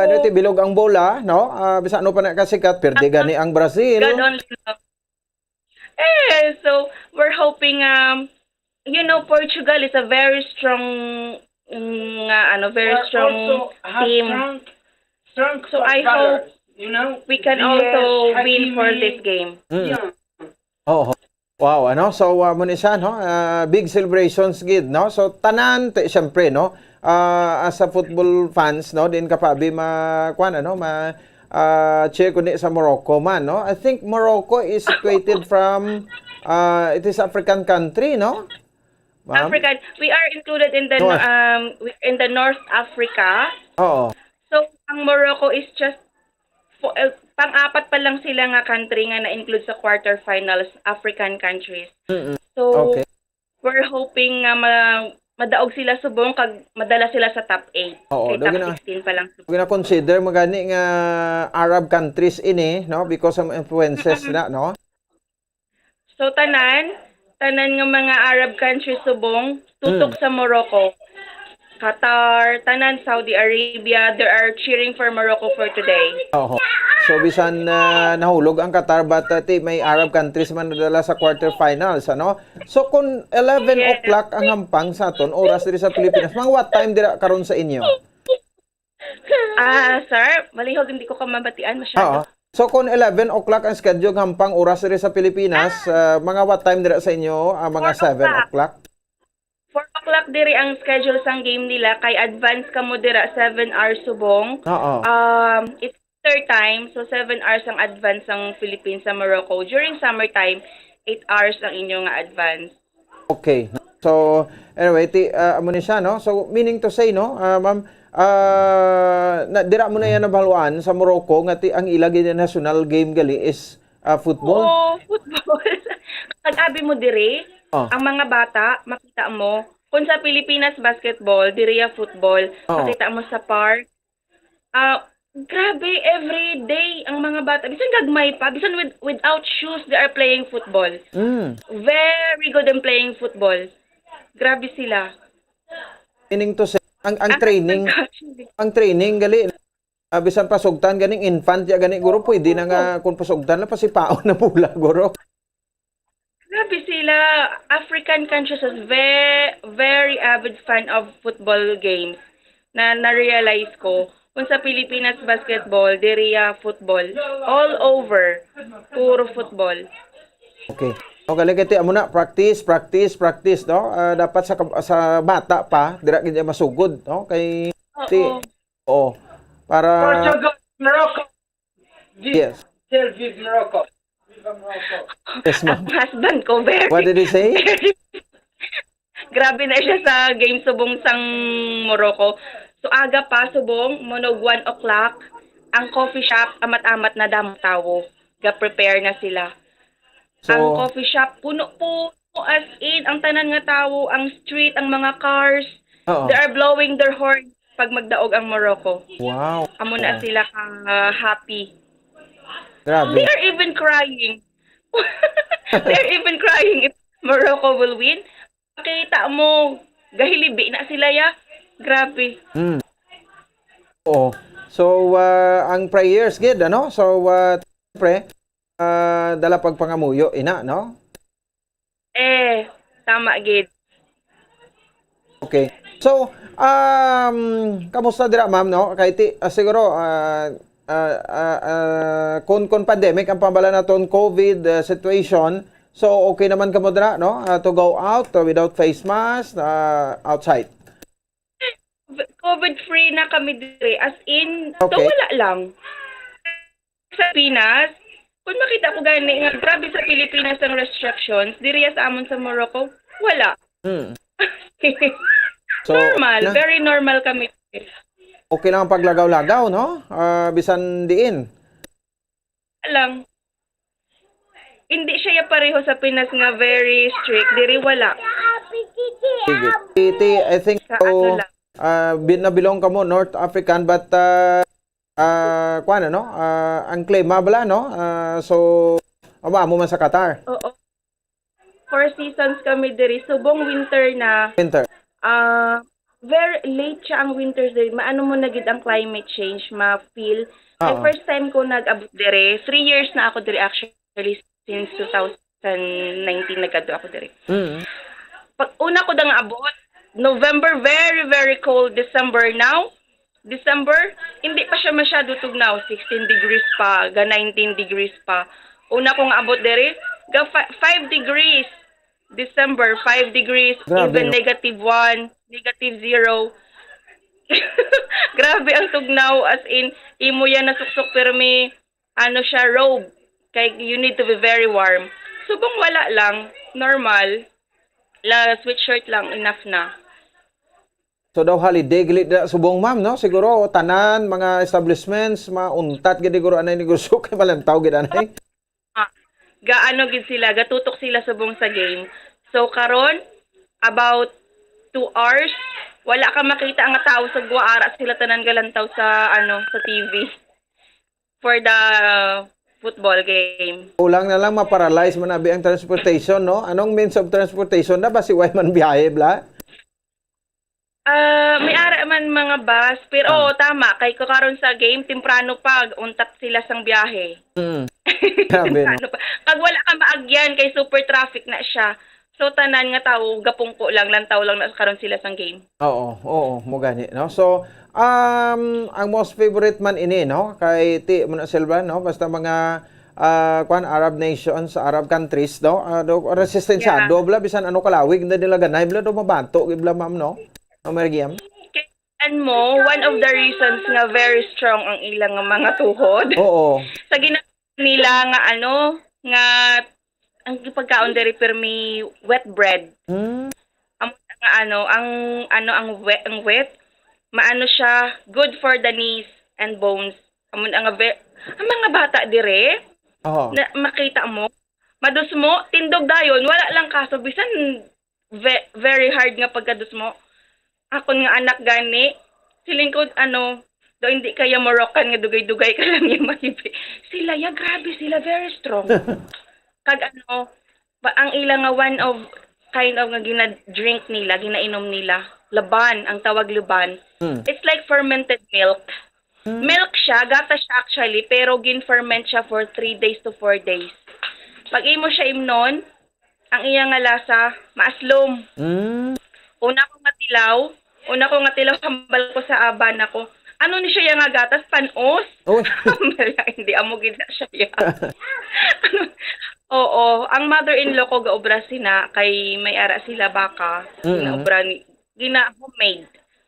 dito bilog ang bola, no? Bisa ano pa na kasikat, perde gani ang Brazil. God only knows. So we're hoping you know, Portugal is a very strong very strong team. Strong So I hope you know, we can also win for this game. Oh. Wow, ano? So muna siya, no? Big celebrations gid, no? So tanan syempre, no? As a football fans, no, din kapabi cheer kundi sa Morocco man, no? I think Morocco is situated from it is African country, no? Ma'am? African. We are included in the North Africa. Oo. So ang Morocco is just pang-apat pa lang sila nga country nga na-include sa quarterfinals, African countries. So Okay. we're hoping nga madaog sila subong kag madala sila sa top 8. Oo, Kay doon top 16 pa lang subong. Gina consider magani nga Arab countries ini, no? Because of influences na, no? So tanan nga mga Arab countries subong tutok sa Morocco. Qatar, tanan, Saudi Arabia, they are cheering for Morocco for today. Oo. So bisan nahulog ang Qatar but may Arab countries man nadala sa quarterfinals, ano? So kung 11 o'clock ang hampang sa aton oras diri sa Pilipinas, mga what time dira karon sa inyo? Sir, malihog hindi ko ka mabatian Oo. masyado. So kung 11 o'clock ang schedule hampang oras diri sa Pilipinas, mga what time dira sa inyo? Mga 7 o'clock? 4 o'clock diri ang schedule sang game nila kay advance ka mo dira 7 hours subong. Oo. It's winter time, so 7 hours ang advance ang Philippines sa Morocco. During summertime, 8 hours ang inyo nga advance. Okay. So, anyway, amo ni siya, no? So, meaning to say, no, ma'am, dira mo na yan nabaluan sa Morocco nga ang ilagi na national game gali is football. Oo, football. Pag-abi mo diri, ang mga bata, makita mo, kung sa Pilipinas basketball, diri ya football, makita mo sa park. Grabe, every day ang mga bata, bisan gagmay pa, bisan without shoes, they are playing football. Very good in playing football. Grabe sila. Meaning to say, ang training gali, bisan pasugtan ganing infant ya gani guro pwede na nga kung pasugtan na pasipaon na pula guro. Grabe sila. African countries is very avid fan of football games. Na-realize ko, kung sa Pilipinas basketball, diriya football. All over, puro football. Okay. O gali kiti amo na practice, no? Dapat sa bata pa dira gid masugod, no? Kay para Portugal, Morocco. yes. Still vive Morocco. Viva Morocco. Yes, ma'am. Ang husband ko, very... What did he say? Grabe na siya sa game subong sang Morocco. So aga pa subong, monog 1 o'clock, ang coffee shop, amat-amat na damong tawo. Ga-prepare na sila. Ang coffee shop, puno as in, ang tanan nga tawo, ang street, ang mga cars, they are blowing their horn pag magdaog ang Morocco. Wow. Amo na sila kang happy. Grabe. They're even crying. They're even crying if Morocco will win. Makita mo, gahilibi na sila ya. Grabe. Oo. So, ang prayers gid, ano? So, siyempre, dala pagpangamuyo, ina, no? Tama gid. Okay. So, kamusta dira, ma'am, no? Kay siguro, kung pandemic, ang pambala na ton COVID situation, so okay naman ka mo dira, no? To go out without face mask, outside. COVID-free na kami dire. As in, Okay. wala lang. Sa Pinas, kung makita ko gani, nga grabe sa Pilipinas ang restrictions, diriya sa amon sa Morocco, wala. So, Normal, very normal kami. okay lang ang paglagaw-lagaw, no? Bisan diin. Lang. Hindi siya pareho sa Pinas nga very strict. Diri wala. Sige. Titi, I think Sa ano lang. nabilong ka mo North African but kuan ano? Ang claim mabala, no? So aba mo man sa Qatar. Oo. 4 seasons kami diri. Subong winter na. Winter. Very late siya ang winter diri. Maano mo na gid ang climate change, ma-feel. Kay Oo. first time ko nag-abot diri. 3 years na ako diri actually since 2019 nagkadto ako diri. Pag una ko dang abot, November, very cold. December now, hindi pa siya masyado tugnaw. 16 degrees pa, ga 19 degrees pa. Una kong abot dere, ga 5 degrees. December, 5 degrees, Grabe, even no? -1, -0. Grabe ang tugnaw, as in, imo yan nasuksok pero may, ano siya, robe. Kaya you need to be very warm. Subong wala lang, normal. Sweatshirt lang, enough na. So daw holiday gili da subong ma'am, no? Siguro tanan mga establishments mauntat gid siguro anay negosyo kay malantaw gid anay. Gaano gid sila, gatutok sila subong sa game. So karon about 2 hours, wala ka makita ang tao sa guara, sila tanan galantaw sa sa TV for the football game. Ulang na lang ma-paralyze man abi ang transportation, no? Anong means of transportation na ba si Wayman biyahe bla? May ara man mga bus, pero tama, kay ko karon sa game, temprano pa, untat sila sang biyahe. Grabe, no? Temprano pa. Pag wala ka maagyan, kay super traffic na siya. So, tanan nga tao, gapungko lang, lantaw lang na karon sila sang game. Oo, mo gani, no? So, ang most favorite man ini, no? Kay Ti Muna Silva, no? Basta mga Arab nations, Arab countries, no? Resistensya, Yeah. dobla bisan ano kalawig na nila ganay, bla do mabanto, gibla ma'am, no? Ma'am. And mo, one of the reasons nga very strong ang ilang nga mga tuhod. Oo. Sa ginagawa nila nga nga ang pagkaon diri permi wet bread. Hmm. Ang wet, maano siya, good for the knees and bones. Ang mga bata dire, Oo. na makita mo, madus mo, tindog dayon, wala lang kaso, bisan very hard nga pagkadus mo. Akon nga anak gani, siling ko, do hindi kaya Moroccan nga dugay-dugay ka lang yung mahibi. Sila, grabe sila, very strong. Kag ang ilang nga one of kind of nga gina-drink nila, ginainom nila, laban, ang tawag laban. It's like fermented milk. Milk siya, gata siya actually, pero gin-ferment siya for 3 days to 4 days. Pag imo siya imnon, ang iyang nga lasa, maaslom. Una ko nga tilaw, hambal ko sa aban ako. Ano ni siya yung nga gatas? Panos? Uy. Hindi, amugin na siya. Oo, ang mother-in-law ko gaobra sina kay may ara sila baka. Ginaobra ni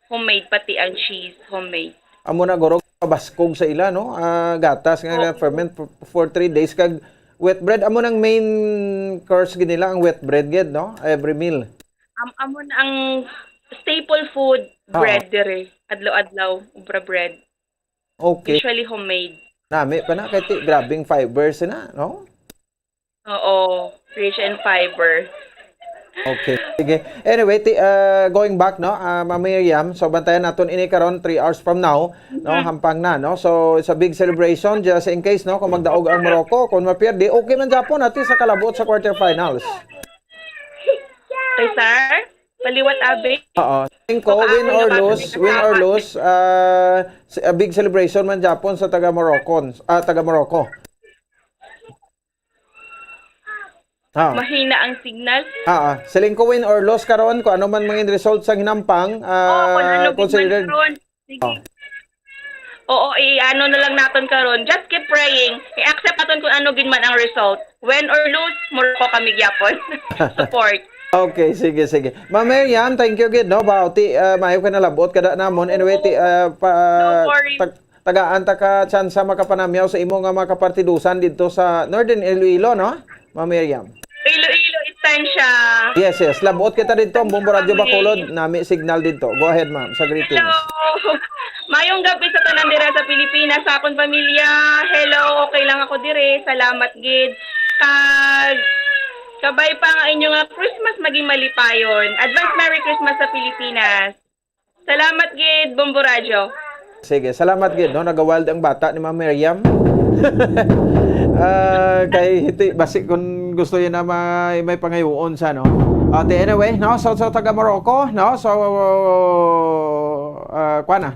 homemade pati ang cheese, homemade. Amo na goro baskog sa ila, no? Gatas nga ferment for 3 days kag wet bread. Amo nang main course gid nila ang wet bread gid, no? Every meal. Amo na ang staple food bread dire. Adlaw-adlaw, ubra bread. Okay. Usually homemade. Nami pa na kay grabing fibers na, no? Oo, rich in fiber. Okay. Sige. Anyway, going back, no, Ma'am Miriam, so bantayan naton ini karon 3 hours from now, no, hampang na, no. So it's a big celebration just in case, no, kung magdaog ang Morocco, kung mapierdi, okay man Japon natin sa kalabot sa quarterfinals. Kay sir, paliwat abi. Oo. Tingko, win or lose, a big celebration man Japon sa taga Morocco. Mahina ang signal. Siling ko win or loss karon kung ano man mangin result sa hinampang, Kung ano considered. karon. Sige. Oo, i-ano na lang naton karon. Just keep praying. I-accept naton kung ano gin man ang result. Win or lose, Morocco kami gyapon. Support. Okay, sige. Ma'am Miriam, thank you gid, no? Bauti, maayo ka nalabot kada namon. Anyway, No worries. tagaan ta ka tsansa makapanamyaw sa imo nga makapartidusan dito sa Northern Iloilo, no? Ma'am Miriam. Iloilo Estancia. Yes. Labot kita dito, ang Bombo Radyo Bacolod, nami signal dito. Go ahead, ma'am, sa greetings. Hello. Mayong gabi sa tanan dira sa Pilipinas, sa akong pamilya. Hello, okay lang ako dire. Salamat gid. Kabay pa nga inyo nga Christmas maging malipayon. Advance Merry Christmas sa Pilipinas. Salamat gid, Bombo Radyo. Sige, salamat gid, no? Nagawild ang bata ni Ma'am Miriam. Kay hiti basi kung gusto niya na may pangayoon sa, no. Anyway, no, so taga Morocco, no. So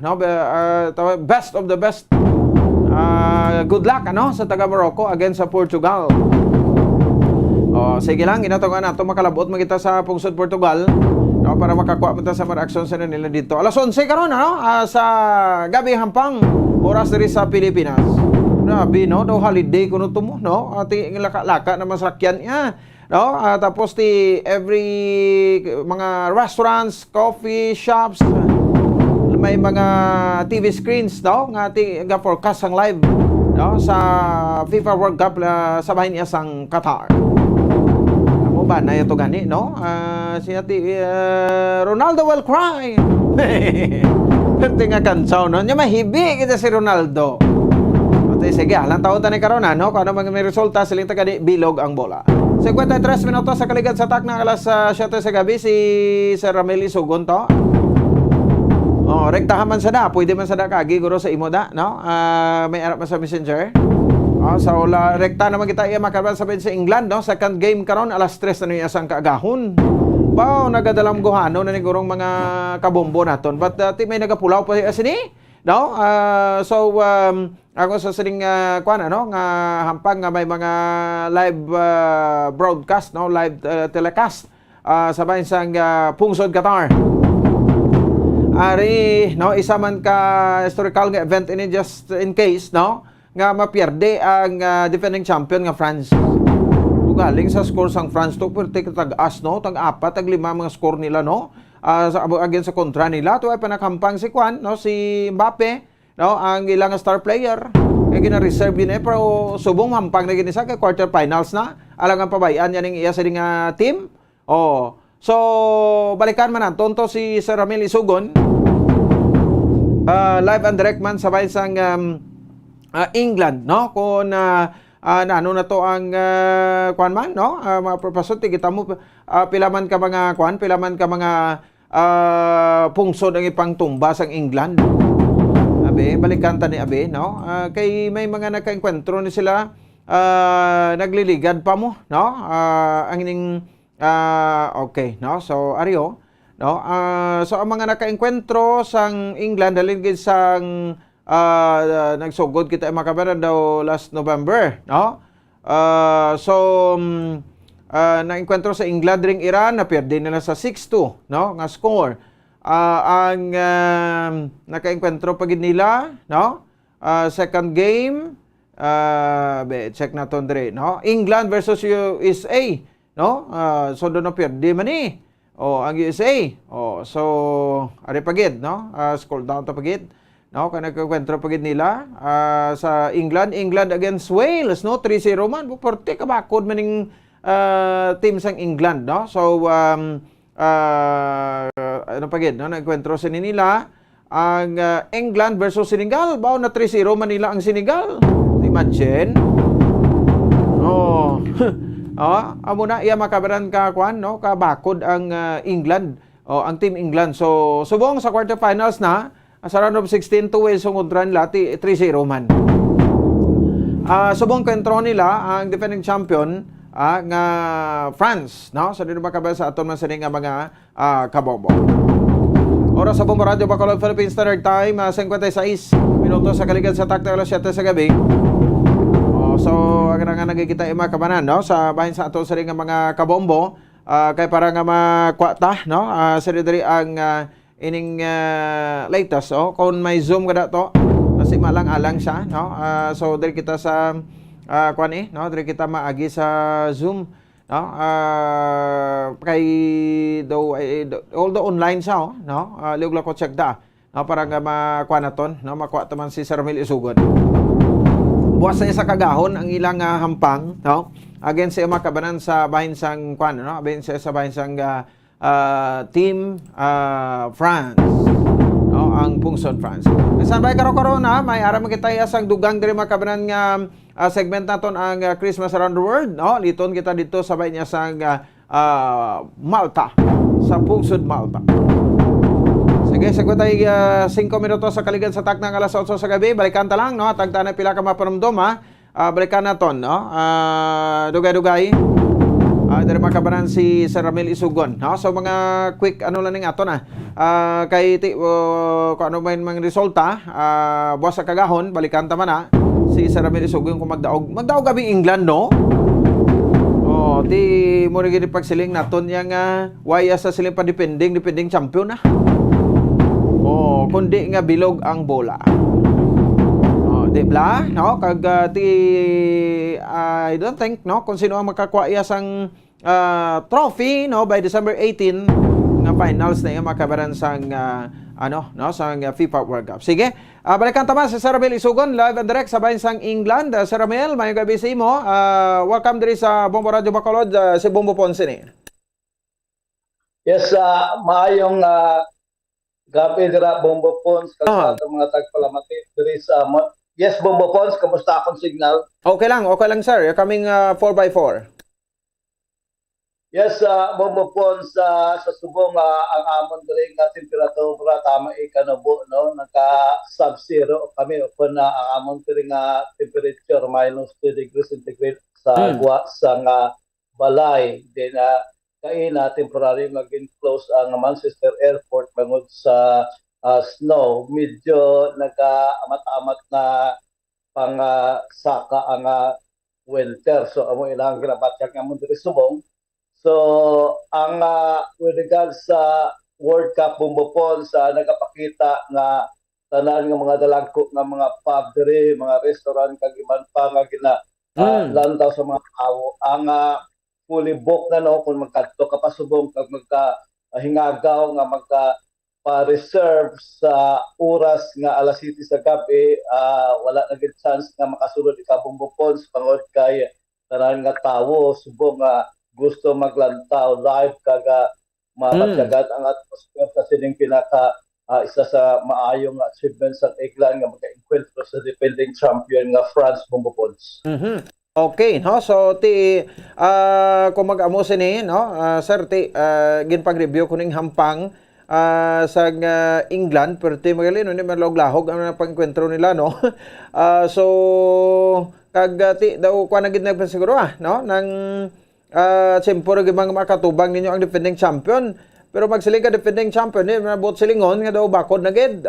no, best of the best. Good luck, ano, sa taga Morocco against sa Portugal. Sige lang, inatungan nato makalabot magita sa pungsod Portugal, no, para makakuha mo ta sa mga aksyon sa nila dito. Alas 11 karon, ano, sa gabi hampang oras diri sa Pilipinas. Grabe, no, daw holiday kuno tumo, no. Ati laka-laka na masakyan niya, no. Tapos every mga restaurants, coffee shops, may mga TV screens, no, nga ga forecast ang live, no, sa FIFA World Cup sa bahin niya sang Qatar. Amo ba na ito gani, no? Ronaldo will cry. Tinga kansaw, no. Nya mahibi kita si Ronaldo. Sige, lang taon tani karon, no? Kung ano may resulta, siling taga bilog ang bola. 53 minutos sa kaligad sa tak na alas 7 sa gabi si Sir Rameli Sugon to. Rektahan man sada, pwede man sada kagi guro sa imo da, no? May arap man sa Messenger. So rekta naman kita iya makaban sa England, no? Second game karon alas 3 na niya sang kaagahon. Wow, nagadalam guhano na ni gurong mga kabombo naton. But may nagapulaw pa sini, no? Ako sa sining ano nga hampang nga may mga live broadcast, no, live telecast sa bahin sang pungsod Qatar. Ari, no, isa man ka historical nga event ini just in case, no, nga mapierde ang defending champion nga France. Galing sa score sang France to pero tag-as no, tag-4, tag-5 mga score nila no. Against sa kontra nila to ay panakampang si Kwan no, si Mbappe no, ang ilang star player. Kaya gina-reserve din pero subong mampang na ginisa kay quarterfinals na. Alang ang pabayan yan ng iya sa team. Oh. So balikan man ang tonto si Sir Ramil Isugon. Live and direct man sa bayan sang England no, kung ano na to ang kwan man no, mga propasyon kita mo pilaman ka mga kwan, pilaman ka mga pungsod ang ipangtumba sang England. Abe balikan ta ni abe no, kay may mga nakaengkwentro ni sila nagliligad pa mo no, ang ining okay no, so ariyo no, so ang mga nakaengkwentro sang England dalin gid sang nagsugod kita makabaran daw last November no, so naengkwentro sa England ring Iran na perde nila sa 6-2 no nga score. Ang nakaengkwentro pagid nila no, second game check naton dire no, England versus USA no, so do na perde man ni ang USA so ari pagid no, scroll down ta pagid no, kaya nagkakwentro pagid nila sa England against Wales no, 3-0 man porte kabakod maning team sang England no. So ano pagid no, nagkwentro sa nila ang England versus Senegal, bao na 3-0 Manila ang Senegal. Imagine amo na iya makabaran ka kwan no, kabakod ang England ang team England. So subong sa quarterfinals na sa round of 16 to Wales kontra nila 3-0 man. Subong kwentro nila ang defending champion nga France no, so dito makabasa sa aton man sa nga mga kabobo. Oras sa Bombo Radio Bacolod Philippine Standard Time 56 minuto sa kaligid sa takto alas 7 sa gabi. So aga nga nagkikita ima kabanan no sa bahin sa aton sa nga mga kabombo kay para nga makwata no, sa diri ang ining latest kung may Zoom kada to kasi malang-alang siya no, so diri kita sa kuan no, diri kita maagi sa Zoom no, kay although online siya no, liog lang ko check da no, para nga makuha naton no, makuha taman si Sir Ramil Isugon. Buwas sa isa kagahon ang ilang hampang no, against sa makabanan sa bahin sang kuan no, against sa bahin sang team France no, ang pungsod France. Bisan bay karo-karo na may ara makita sang dugang diri makabanan nga segment naton ang Christmas around the world no, liton kita dito sabay niya sang Malta sa pungsod Malta. Sige, sagwa tayo 5 minuto sa kaligid sa taknang alas 8 sa gabi. Balikan ta lang no, tagta na pila ka mapanumdom balikan naton no, dugay-dugay dari makabanan si Sir Ramil Isugon no? So mga quick ano lang ning ato na kay kung ano man mga resulta buwas sa kagahon balikan ta man na si Sir Ramil Isugon kung magdaog gabi England no. Di mo rin pagsiling naton yang waya sa siling pa depending champion na kundi nga bilog ang bola. Di bla no, kag I don't think no kung sino ang makakuha sang trophy no by December 18 nga finals na yung makabaran sang ano no sang FIFA World Cup. Sige, balikan tama sa Sir Ramil Isugon live and direct sa bayan sang England. Sir Ramil, mayong gabi sa imo. Welcome diri sa Bombo Radio Bacolod, si Bombo Ponce ni. Yes, maayong gabi dira Bombo Pons sa mga tagpalamati diri sa yes, Bombo Pons, kamusta akong signal? Okay lang sir. Kaming 4x4. Yes, Bombo Pons, sa subong ang amon diri nga temperatura tama ikanobo no, naka sub-zero kami upon na ang amon diri nga temperature minus 2 degrees centigrade sa guwa sa balay. Then kaina temporary maging close ang Manchester Airport bangod sa snow, medyo nag-amat-amat na pang saka ang winter. So amo ilang ginabatyag nga mo diri subong. So ang with regards sa World Cup Bombo Pons, nagapakita nga tanan nga mga dalagko nga mga pub diri, mga restaurant kag iban pa nga lantaw sa mga tao. Ang fully booked na no kung magkadto ka pa subong kag hingagaw nga pa-reserve sa oras nga alas 7 sa gabi, wala na gid chance nga makasulod ika Bumbo Ponds pangod kay tanan nga tawo subong nga gusto maglantaw live kaga mapatyagan ang atmosphere sa sining pinaka isa sa maayong achievements sa England nga magka-encuentro sa defending champion nga France Bumbo Ponds. Okay, no? So kung mag-amo sini, no? Sir, ginpag-review ko ning hampang sa England, pero magalino ni malog-lahog ang pang-encuentro nila, no? So daw kuha na gid siguro no? Nang siyempre mga makatubang ninyo ang defending champion. Pero magsiling ka defending champion, nabot silingon nga daw bakod na gid.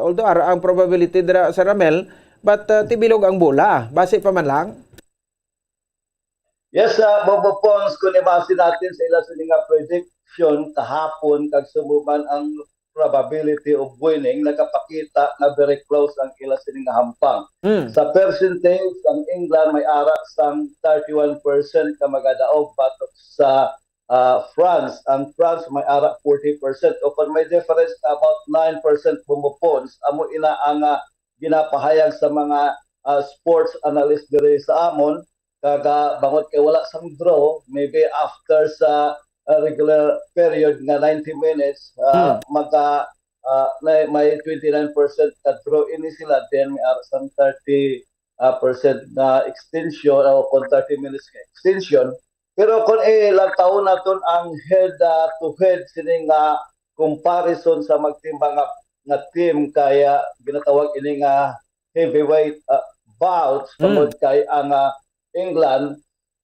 Although ang probability dira sa Ramel, but tibilog ang bola. Base pa man lang. Yes, Bobo Pons, kung ibase natin sa ilang sining prediction kahapon, kag sumuman ang probability of winning, nakapakita na very close ang ilang sining hampang. Sa percentage, ang England may ara sang 31% ka magadaog batok sa France. Ang France may ara 40%. O kung may difference about 9% bumupons, amo ina ang ginapahayag sa mga sports analyst diri sa amon, kaga bangot kay wala sang draw, maybe after sa regular period nga 90 minutes, may 29% ka draw ini sila, then may ara sang 30% na extension o kung 30 minutes ka extension. Pero kung lantaw naton ang head-to-head sining comparison sa magtimbang nga team, kaya ginatawag ini nga heavyweight bouts tungod kay ang England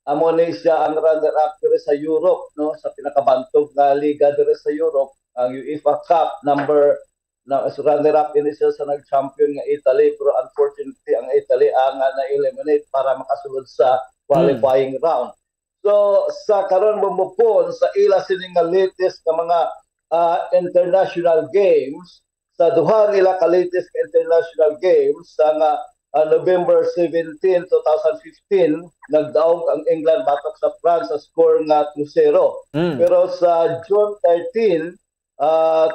amo ni siya ang runner-up diri sa Europe, no, sa pinakabantog nga liga diri sa Europe, ang UEFA Cup runner-up ini siya sa nag-champion nga Italy, pero unfortunately ang Italy ang na-eliminate para makasulod sa qualifying round. So sa karon bumupon sa ila sining nga latest nga mga international games, sa duha nila ka latest international games sa November 17, 2015, nagdaog ang England batok sa France sa score nga 2-0. Pero sa June 13,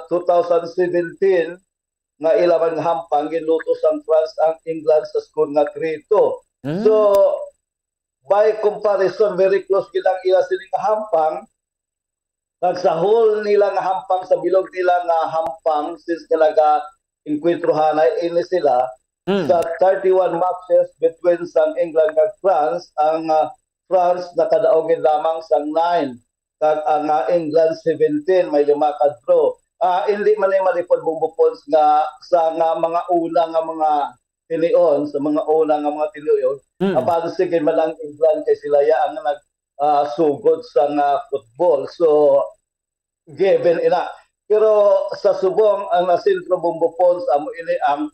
2017, nga ilaman hampang ginutos ang France ang England sa score nga 3-2. So by comparison, very close gid ang ila sining hampang. Kag sa whole nila nga hampang, sa bilog nila nga hampang, since nga encuentrohan ini sila, sa 31 matches between sang England kag France, ang France nakadaogin lamang sang 9, kag ang England 17, may 5 ka draw. Hindi man ay malipod bumupons nga sa mga una nga mga tinion, sa mga una nga mga tinion, sige man ang England kay sila ya ang sugod sa football. So given ina. Pero sa subong ang nasentro bumupons amo ini ang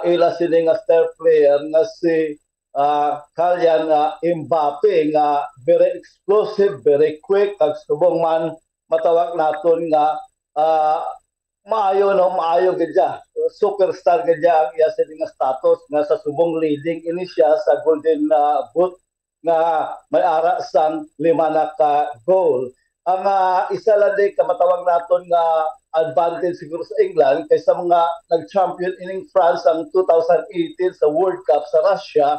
ila sini nga star player nga si Kylian Mbappe nga very explosive, very quick, kag subong man matawag naton nga maayo gid siya. Superstar gid siya ang iya sini nga status nga sa subong leading ini siya sa Golden Boot nga may ara sang 5 na ka goal. Ang isa lang din kamatawag naton nga advantage siguro sa England kaysa mga nag-champion ining France ang 2018 sa World Cup sa Russia,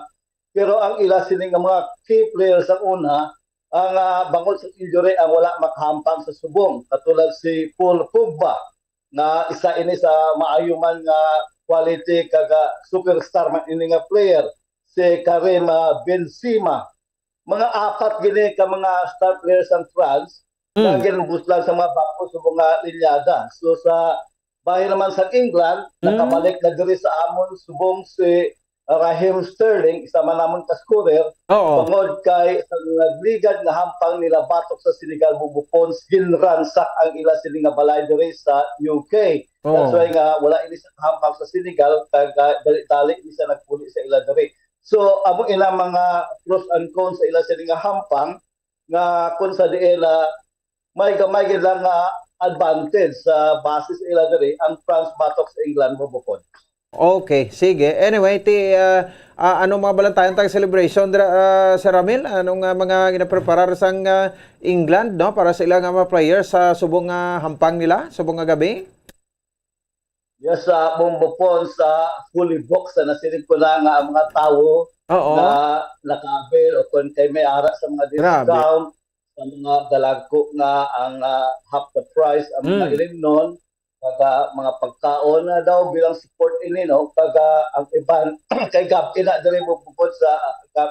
pero ang ila sining mga key players ang una ang bangod sa injury ang wala makahampang sa subong, katulad si Paul Pogba na isa ini sa maayo man nga quality kaga superstar man ini nga player, si Karim Benzema. Mga apat gini ka mga star players ang France na ginubus lang sa mga bangko sa mga linyada. So sa bahay naman sa England, nakabalik na diri sa amon subong si Raheem Sterling, isa man namon ka scorer, pangod kay sa nagligad nga hampang nila batok sa Senegal bubupons, ginransak ang ila sini nga balay diri sa UK. That's why nga wala ini sa hampang sa Senegal, kag dali ini sa nagpuli sa ila diri. So amo ina mga pros and cons sa ila sini nga hampang nga kun sa diela may gamay gid lang nga advantage sa basis ila diri ang France batok sa England mobukod. Okay, sige. Anyway, anong mga balantayan tayong celebration, Sir Ramil? Anong mga ginapreparar sang England, no? Para sa ilang mga players sa subong hampang nila, subong gabi? Yes, sa bumbupon sa fully box na nasinig ko na nga ang mga tao Oo. na nakabil o kung kay may ara sa mga discount, sa mga dalagko nga ang half the price ang mga ilimnon, kaga mga pagkaon na daw bilang support ini no kaga ang iban kay gabi na diri mo bukod sa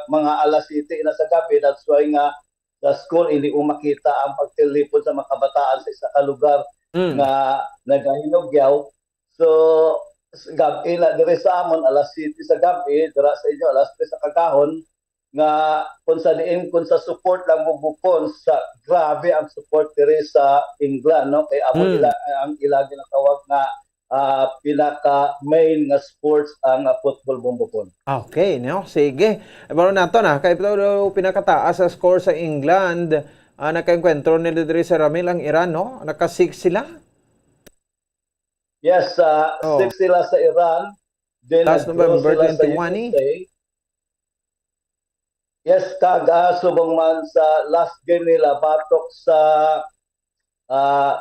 mga alas 7 na sa gabi, that's why nga sa school hindi umakita ang pagtilipod sa mga kabataan sa isa ka lugar nga nagahinugyaw. So gabi na diri sa amon alas 7 sa gabi, dira sa inyo alas 3 sa kagahon nga kung sa diin kung sa support lang bubukon sa grabe ang support diri sa England no kay amo ila ang ila ginatawag nga pinaka main nga sports ang football bumbukon. Okay, no? Sige. Baro nato na, kay pinakataas sa score sa England, nakaengkwentro nila diri sa Ramil ang Iran, no? Naka-6 sila. Yes, 6 sila sa Iran. Then Last November 21 Yes, kaga subong man sa last game nila batok sa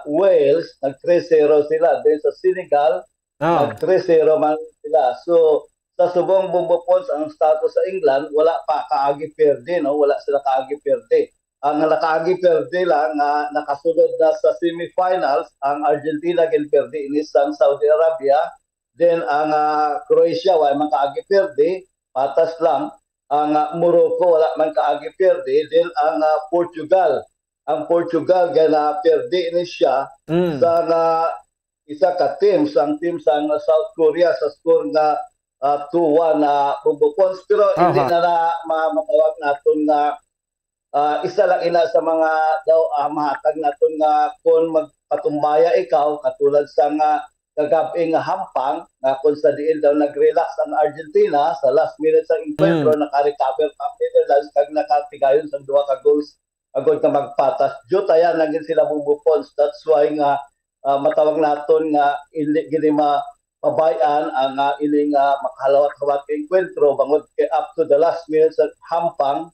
Wales, nag 3-0 sila. Then sa Senegal, nag 3-0 man sila. So sa subong bumbupons ang status sa England, wala pa kaagi perde, no? Wala sila kaagi perde. Ang nakaagi perde lang nakasunod na sa semifinals ang Argentina gin perde inis ang Saudi Arabia. Then ang Croatia wala man kaagi perde, patas lang. Ang Morocco wala man kaagi perde. Then ang Portugal gana perde ini siya sa isa ka team sang South Korea sa score nga 2-1 na bubukons, pero hindi na matawag naton nga isa lang ina sa mga daw mahatag naton nga kung magpatumbaya ikaw katulad sa nga kagabi nga hampang nga kung sa diin daw nag-relax ang Argentina sa last minute sa encuentro naka-recover ang Netherlands kag nakatigayon sa 2 ka goals agad ka magpatas. Jutayan naging sila bubukons, that's why nga matawag naton nga hindi gini pabayan ang ining makahalawat-hawat kay encuentro bangod kay up to the last minute sa hampang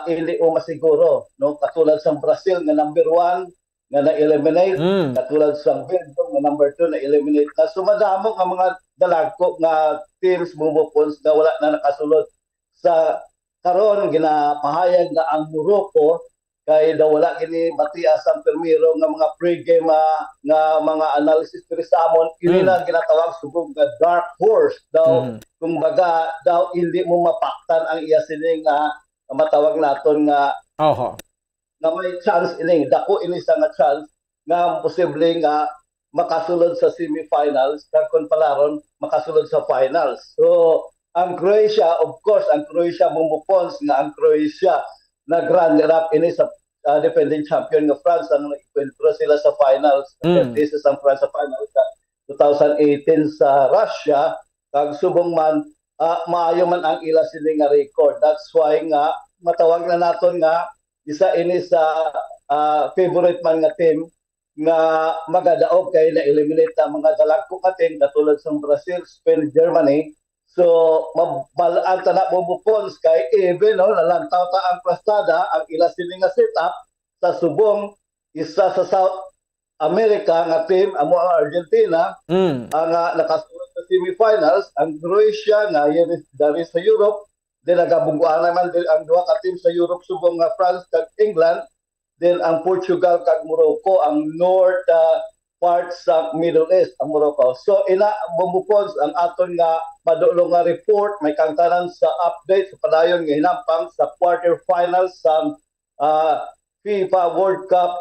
hindi o masiguro no katulad sa Brazil nga number 1 nga na-eliminate katulad sa Belgium nga number 2 na-eliminate na sumadamo ang mga dalagko nga teams bubukons nga wala na nakasulod sa karon ginapahayag nga ang Morocco kay daw wala gini batia sa permiro nga mga pre-game nga mga analysis diri sa amon ini na ginatawag subong nga dark horse daw kung baga daw hindi mo mapaktan ang iya sining matawag naton nga na may chance ini dako ini sa nga chance nga posible nga makasulod sa semifinals kag kon palaron makasulod sa finals. So ang Croatia, of course, ang Croatia bumupons nga ang Croatia nag-runner-up ini sa defending champion nga France ang nag-encuentro sila sa finals. This is ang France sa finals sa 2018 sa Russia. Kag subong man, maayo man ang ila sini nga record. That's why nga matawag na naton nga isa ini sa favorite man nga team nga magadaog kay na-eliminate ang mga dalagko ka team katulad sa Brazil, Spain, Germany. So, mabalaan ta na bubukons kay even no, nalantaw ta ang plastada, ang ila sini nga setup sa subong isa sa South America nga team, amo ang Argentina, ang nakasunod sa semifinals, ang Croatia nga dari sa Europe, then nagabungguan naman din ang 2 ka team sa Europe subong nga France kag England, then ang Portugal kag Morocco, ang North part sa Middle East ang Morocco. So ina bumupons ang aton nga padulong nga report may kangtanan sa update sa padayon nga hinampang sa quarterfinals sa FIFA World Cup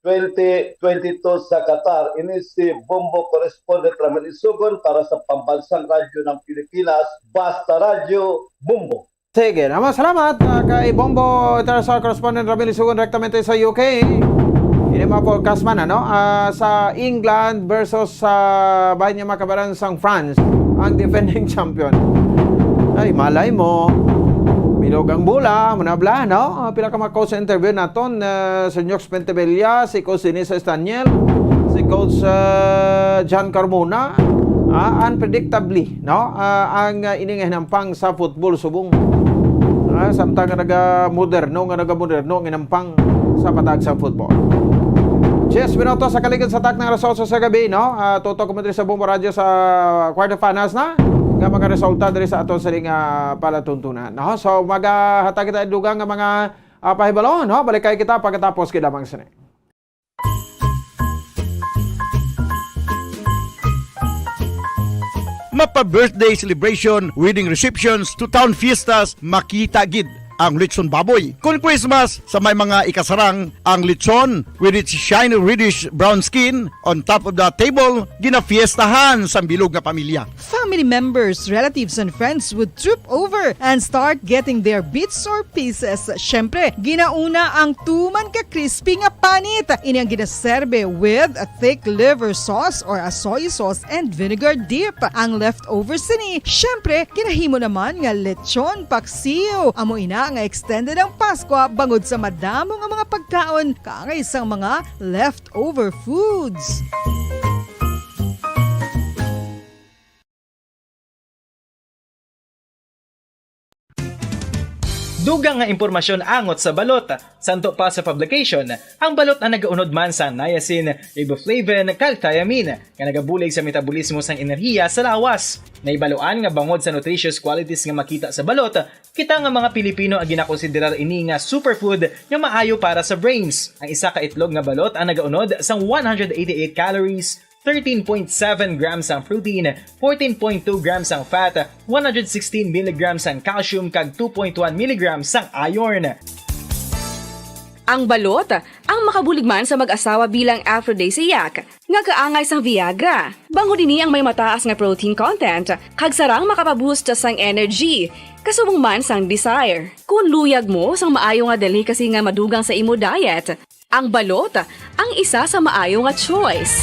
2022 sa Qatar. Ini si Bombo correspondent Ramil Isugon para sa Pambansang Radyo ng Pilipinas, Basta Radyo Bombo. Sige, naman salamat kay Bombo International Correspondent Ramil Isugon direktamente sa UK. Ini mga podcast man, sa England versus sa bahay niya makabaran sang France, ang defending champion. Ay, malay mo, Bilog ang bola, manabla, no? Pila ka mga coach sa interview naton, si Nyox Pentevilla, si Coach Denise Estaniel, si Coach John Carmona, unpredictably, no? Ang iningahinampang sa football subong. Samtang nga naga-moderno ang inampang sa patag sa football. 10 minutos sa kaligid sa tak ng resulta sa gabi, no? Tutok mo sa Bombo Radio sa quarterfinals na nga mga resulta diri sa aton sa palatuntunan, no? So maghatag kita dugang nga mga pahibalo, no? Balik kay kita pagkatapos kidamang sini. Mapa-birthday celebration, wedding receptions, to town fiestas, makita gid ang lechon baboy. Kung Christmas, sa may mga ikasarang, ang lechon with its shiny reddish brown skin on top of the table, ginafiestahan sa bilog nga pamilya. Family members, relatives, and friends would troop over and start getting their bits or pieces. Syempre, ginauna ang tuman ka crispy nga panit. Ini ang ginaserbe with a thick liver sauce or a soy sauce and vinegar dip. Ang leftovers ni, syempre, ginahimo naman nga lechon paksiw. Amo ina nga extended ang Pasko bangod sa madamo nga mga pagkaon kaangay isang mga leftover foods. Dugang nga impormasyon angot sa balot. Santo pa sa publication, ang balot na nagaunod man sa niacin, riboflavin, kag thiamine, nga nagabulig sa metabolismo sang enerhiya sa lawas. Naibaluan nga bangod sa nutritious qualities nga makita sa balot, kita nga mga Pilipino ang ginakonsiderar ini nga superfood nga maayo para sa brains. Ang isa ka itlog nga balot ang nagaunod sang 188 calories, 13.7 grams ang protein, 14.2 grams ang fat, 116 mg ang calcium kag 2.1 mg ang iron. Ang balot, ang makabulig man sa mag-asawa bilang aphrodisiac, nga kaangay sang Viagra. Bango dini ang may mataas nga protein content, kag sarang makapaboost sang energy, kasubong man sang desire. Kung luyag mo sang maayo nga delicacy nga madugang sa imo diet, ang balot, ang isa sa maayo nga choice.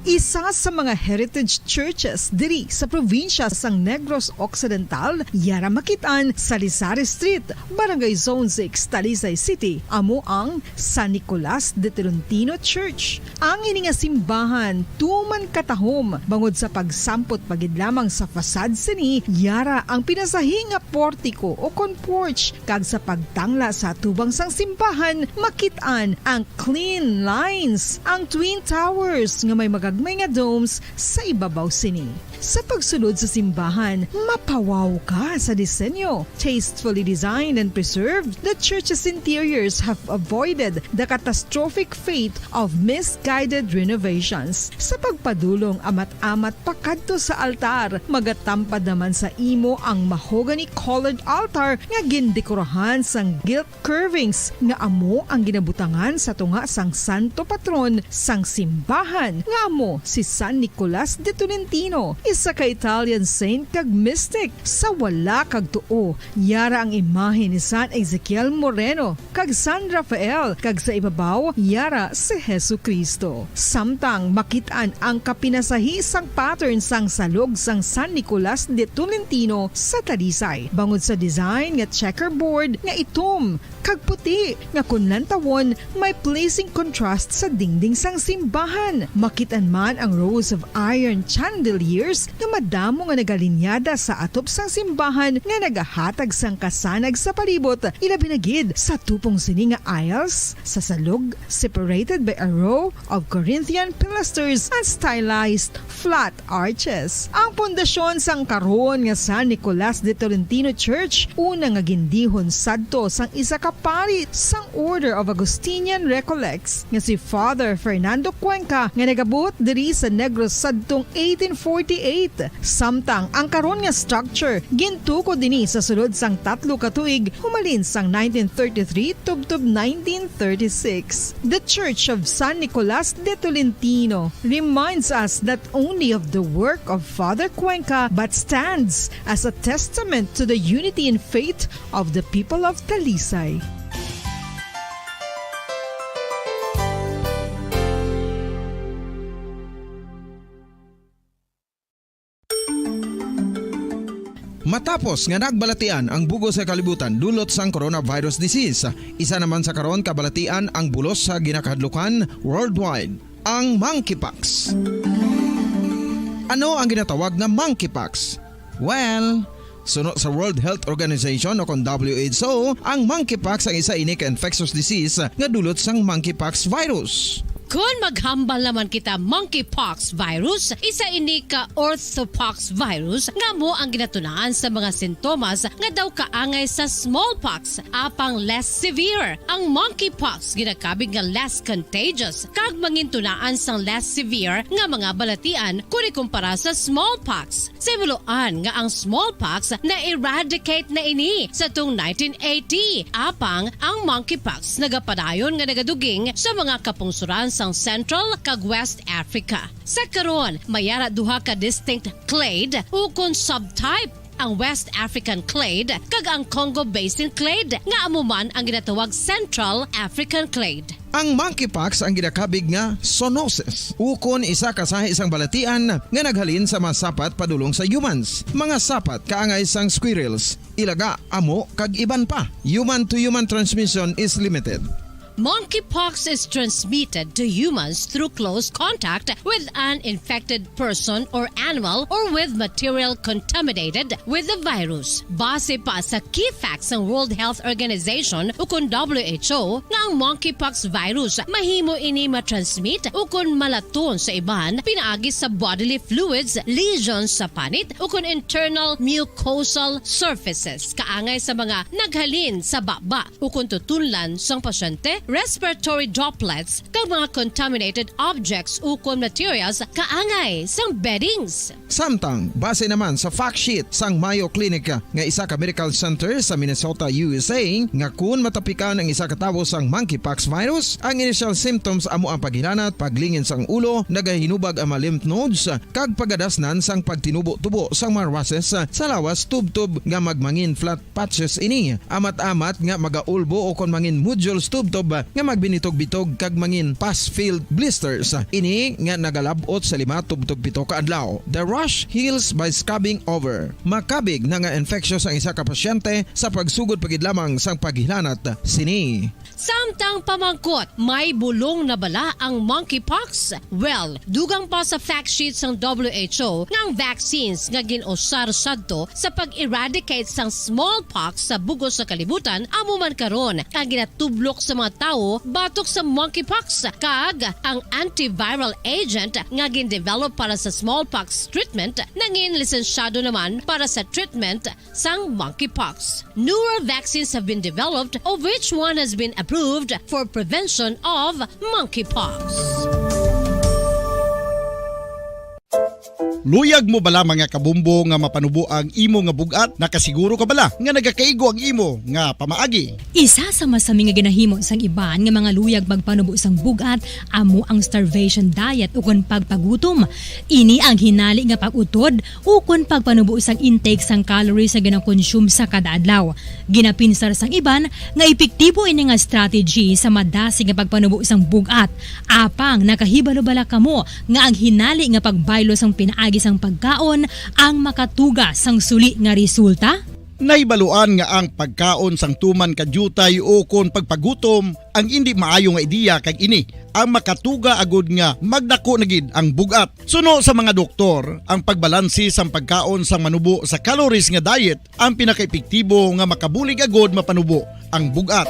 Isa sa mga heritage churches diri sa probinsya sang Negros Occidental, yara makitaan sa Rizal Street, Barangay Zone 6, Talisay City, amo ang San Nicolas de Tolentino Church. Ang ini nga simbahan tuman katahom bangod sa pagsampot pagid lamang sa fasad sini, yara ang pinasahi nga portiko o porch, kag sa pagtangla sa tubang sang simbahan makitaan ang clean lines, ang twin towers nga may magagmay nga domes sa ibabaw sini. Sa pagsulod sa simbahan, mapawaw ka sa disenyo. Tastefully designed and preserved, the church's interiors have avoided the catastrophic fate of misguided renovations. Sa pagpadulong amat-amat pakadto sa altar, magatampad naman sa imo ang mahogany colored altar nga gindekorahan sang gilt curvings nga amo ang ginabutangan sa tunga sang santo patron sang simbahan nga amo si San Nicolas de Tolentino, isa ka Italian saint kag mystic. Sa wala kag tuo, yara ang imahe ni San Ezekiel Moreno kag San Rafael, kag sa ibabaw yara si Hesu Kristo. Samtang makitaan ang kapinasahi sang pattern sang salog sang San Nicolas de Tolentino sa Talisay, bangod sa design nga checkerboard nga itom kag puti nga kunlantawon may pleasing contrast sa dingding sang simbahan. Makitaan man ang rows of iron chandeliers nga madamo nga nagalinyada sa atop sang simbahan nga nagahatag sang kasanag sa palibot, ilabi na gid sa tupong sini nga aisles sa salog, separated by a row of Corinthian pilasters and stylized flat arches. Ang pundasyon sang karon nga San Nicolas de Tolentino Church una nga gindihon sadto sang isa ka pari sang Order of Augustinian Recollects nga si Father Fernando Cuenca nga nagabot diri sa Negros sadtong 1848. Samtang ang karon nga structure gintuko dinhi sa sulod sang 3 ka tuig humalin sang 1933 tubtob 1936. The Church of San Nicolas de Tolentino reminds us not only of the work of Father Cuenca but stands as a testament to the unity and faith of the people of Talisay. matapos nga nagbalatian ang bugos sa kalibutan dulot sang coronavirus disease. Isa naman sa karon kabalatian ang bulos sa ginakahadlukan worldwide, ang monkeypox. Ano ang ginatawag na monkeypox? Well, sunod sa World Health Organization o kung WHO, ang monkeypox ang isa ini ka infectious disease nga dulot sang monkeypox virus. Kung maghambal naman kita monkeypox virus, isa ini ka orthopox virus nga mo ang ginatunaan sa mga sintomas nga daw kaangay sa smallpox, apang less severe. Ang monkeypox ginakabig nga less contagious kag mangintunaan sang less severe nga mga balatian kung ikumpara sa smallpox. Simuloan nga ang smallpox na eradicate na ini sa tung 1980, apang ang monkeypox nagapadayon nga nagaduging sa mga kapungsuran sang Central kag West Africa. Sa karon, mayara duha ka distinct clade ukon subtype, ang West African clade kag ang Congo Basin clade nga amuman ang ginatawag Central African clade. Ang monkeypox ang ginakabig nga zoonosis. Ukon isa ka sa isang balatian nga naghalin sa mga sapat padulong sa humans. Mga sapat kaangay sang squirrels, ilaga, amo kag iban pa. Human to human transmission is limited. Monkeypox is transmitted to humans through close contact with an infected person or animal or with material contaminated with the virus. Base pa sa key facts ng World Health Organization ukon WHO nga ang monkeypox virus mahimo ini matransmit ukon malaton sa iban pinaagi sa bodily fluids, lesions sa panit ukon internal mucosal surfaces kaangay sa mga naghalin sa baba ukon tutunlan sang pasyente, respiratory droplets kag mga contaminated objects ukon materials kaangay sang beddings. Samtang, base naman sa fact sheet sang Mayo Clinic nga isa ka medical center sa Minnesota, USA, nga kun matapikan ang isa ka tawo sang monkeypox virus, ang initial symptoms amo ang paghilanat, paglingin sang ulo, nagahinubag ang mga lymph nodes, kag pagadasnan sang pagtinubo-tubo sang mga rashes sa lawas tubtob nga magmangin flat patches ini. Amat-amat nga magaulbo o kon mangin nodules tubtob nga magbinitog-bitog kag mangin pus-filled blisters. Ini nga nagalabot sa 5-7 ka adlaw. The rash heals by scabbing over. Makabig na nga infectious ang isa ka pasyente sa pagsugod pagid lamang sang paghilanat sini. Samtang pamangkot, may bulong na bala ang monkeypox? Well, dugang pa sa fact sheet ng WHO nga ang vaccines nga ginusar sadto sa pag-eradicate sang smallpox sa bugos sa kalibutan amuman karon ang ginatublok sa mga tao batok sa monkeypox kag ang antiviral agent nga gin-develop para sa smallpox treatment nangin lisensyado naman para sa treatment sang monkeypox. Newer vaccines have been developed of which one has been approved for prevention of monkeypox. Luyag mo bala mga kabumbo nga mapanubo ang imo nga bugat? Nakasiguro ka bala nga nagakaigo ang imo nga pamaagi? Isa sa masami nga ginahimo sang iban nga mga luyag magpanubo sang bugat amo ang starvation diet ukon pagpagutom. Ini ang hinali nga pag-utod ukon pagpanubo sang intake sang calories sa ginakonsume sa kada adlaw. Ginapinsar sang iban nga epektibo ini nga strategy sa madasi nga pagpanubo sang bugat. Apang nakahibalo bala kamo nga ang hinali nga pagbaylo sang pinaagi sang pagkaon ang makatuga sang suli nga resulta? Naibaluan nga ang pagkaon sang tuman kadyutay o kon pagpagutom ang hindi maayo nga ideya kag ini ang makatuga agud nga magdako na gid ang bugat. Suno sa mga doktor, ang pagbalansi sang pagkaon sang manubo sa calories nga diet ang pinakaepektibo nga makabulig agud mapanubo ang bugat.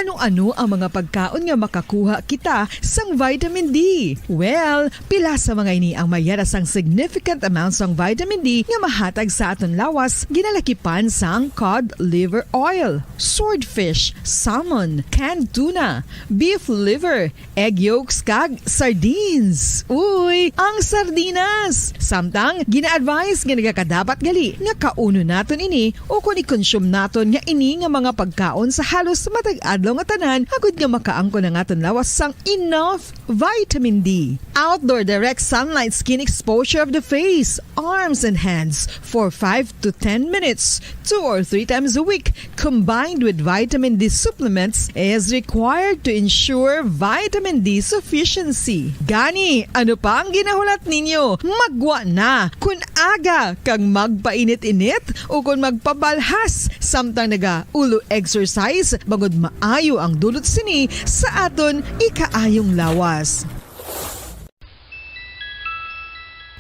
Ano-ano ang mga pagkaon nga makakuha kita sang vitamin D? Well, pila sa mga ini ang mayara sang significant amounts sang vitamin D nga mahatag sa aton lawas ginalakipan sang cod liver oil, swordfish, salmon, canned tuna, beef liver, egg yolks kag sardines. Uy, ang sardinas! Samtang gina-advise nga nagakadapat gali nga kauno naton ini o kung i-consume naton nga ini nga mga pagkaon sa halos matag adlaw adlaw nga tanan agud nga makaangkon ang aton lawas sang enough vitamin D. Outdoor direct sunlight skin exposure of the face, arms and hands for 5 to 10 minutes 2 or 3 times a week combined with vitamin D supplements is required to ensure vitamin D sufficiency. Gani, ano pa ang ginahulat ninyo? Magwa na kun aga kang magpainit-init o kung magpabalhas samtang naga-ulo exercise bangod maayo ang dulot sini sa aton ikaayong lawas.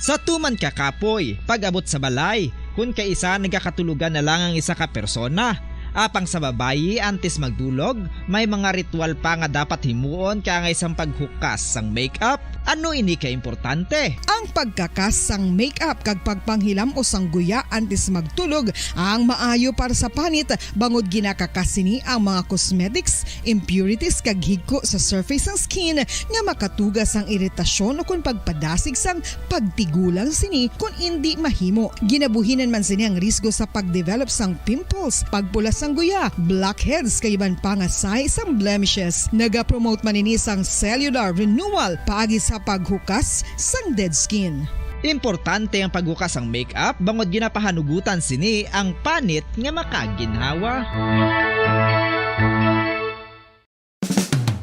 Sa tuman ka kapoy, pag-abot sa balay, kung kaisa nagakatulugan na lang ang isa ka persona. Apang sa babayi antes magdulog, may mga ritual pa nga dapat himuon kaya nga isang paghukas sang makeup. Ano ini ka importante? Ang pagkakas sang makeup kag pagpanghilam o sang guya antes magtulog ang maayo para sa panit bangod ginakakasini ang mga cosmetics, impurities kag higko sa surface sang skin nga makatugas sang iritasyon o kung pagpadasig sang pagtigulang sini kung hindi mahimo. Ginabuhinan man sini ang risgo sa pagdevelop sang pimples, pagpula sang guya, blackheads kay iban pa nga signs sang blemishes. Naga-promote man ini sang cellular renewal paagi sa paghukas sang dead skin. Importante ang paghukas ang makeup bangod ginapahanugutan sini ang panit nga makaginhawa.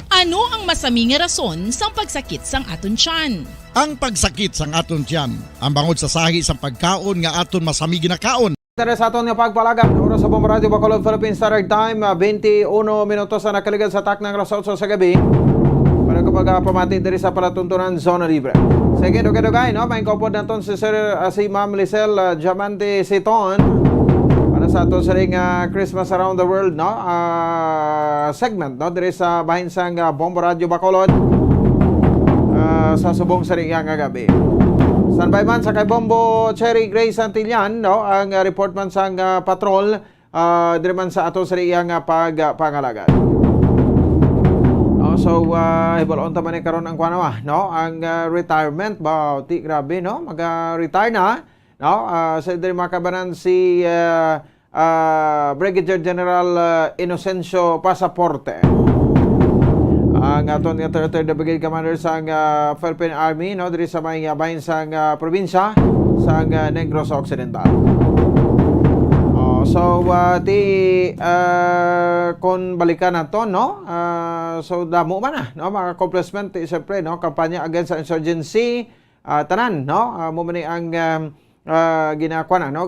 Ano ang masaming rason sa pagsakit sang aton tiyan? Ang pagsakit sang aton tiyan, ang bangod sa sahi sang pagkaon nga aton masami ginakaon. Tara sa aton nga pagpalagan. Oras sa Bombo Radio Bacolod Philippines Standard Time, 21 minutos na nakaligad sa tak ng alas 8 sa gabi. Para kapag pamati diri sa palatuntunan Zona Libre. Sige, dugay, no? May kopod naton si Ma'am Lisel Diamante Siton para sa aton sa ring Christmas Around the World, no? Segment, no? Diri sa bahin sang Bombo Radio Bacolod sa subong sa ring nga gabi. Standby man sa kay Bombo Cherry Grace Santillan, no? Ang report man sang patrol diri man sa aton sa ring pangalagan. So, hibalon taman ni karon ang kuanawa, no? Ang retirement ba, ti grabe, no? Mag-retire na, no? Sa diri makabanan si Brigadier General Inocencio Pasaporte. Ang aton nga 3rd Brigade Commander sa Philippine Army, no? Diri sa may bahin sa probinsya sa Negros Occidental. So, kung balikan na to, no? So, damo man na, no? Mga accomplishment, siyempre, no? Kampanya against insurgency, tanan, no? Mumani ang ginakuha na, no?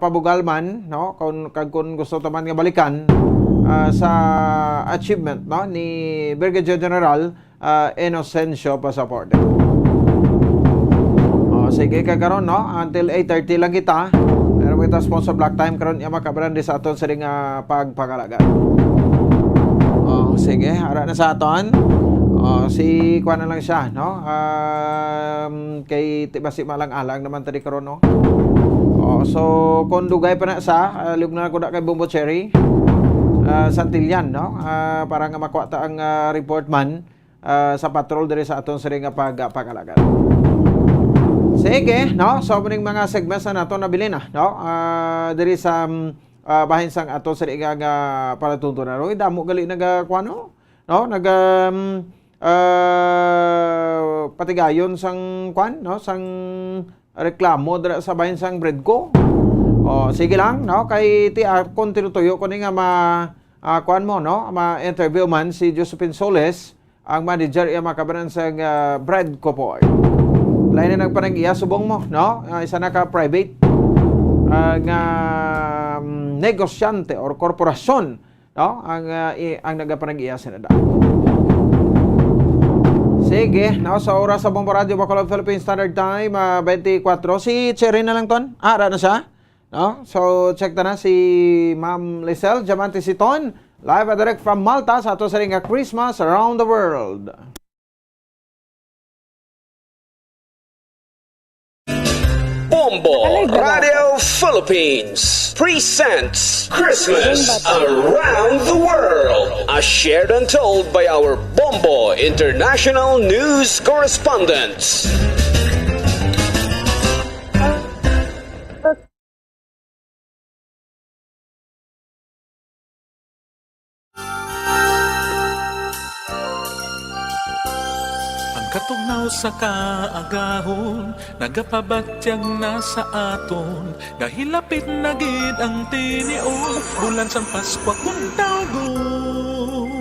Pabugal man, no? Kung gusto taman nga balikan sa achievement, no? Ni Brigadier General Inocencio Pasaporte. Sige, kagaron, no? Until 8:30 lang kita. Pero kita sponsor Black Time karon iya makabaran di sa aton sa ring pagpangalaga. Sige, ara na sa aton. Si kuan na lang siya, no? Kay tibasi malang-alang naman tadi karon, no? So kung dugay pa na sa liog na ko da kay Bombo Cherry Santillan, no? Para nga makuha ta ang report man sa patrol diri sa aton sa ring pagpangalaga. Sige, no? So, maning mga segments na nato nabili na, no? Diri sa bahin sang ato sa iga palatuntunan. Roy, damo gali nagakuano, no? Patigayon sang kwan, no? Sang reklamo dira sa bahin sang Bredco. Sige lang, no? Kay ti kon tinutuyo ko ni nga kuan mo, no? Ma-interview man si Josephine Soles, ang manager iya makabanan sa Bredco po. Lain na nagpanang iya subong mo, no? Isa na ka private nga negosyante or korporasyon, no? Ang nagapanang iya sinada. Sige, no? Sa oras sa Bombo Radio Bacolod Philippines Standard Time 24. Si Cherry na lang ton. Ara na siya, no? So check ta na si Ma'am Lisel Diamante Siton, live and direct from Malta sa ato sa ring Christmas Around the World. Bombo Radio Philippines presents Christmas Around the World, as shared and told by our Bombo International News correspondents. Katugnaw sa kaagahon, nagapabatyag na sa aton, gahilapit na gid ang tinion, bulan sang Paskwa kung tagon.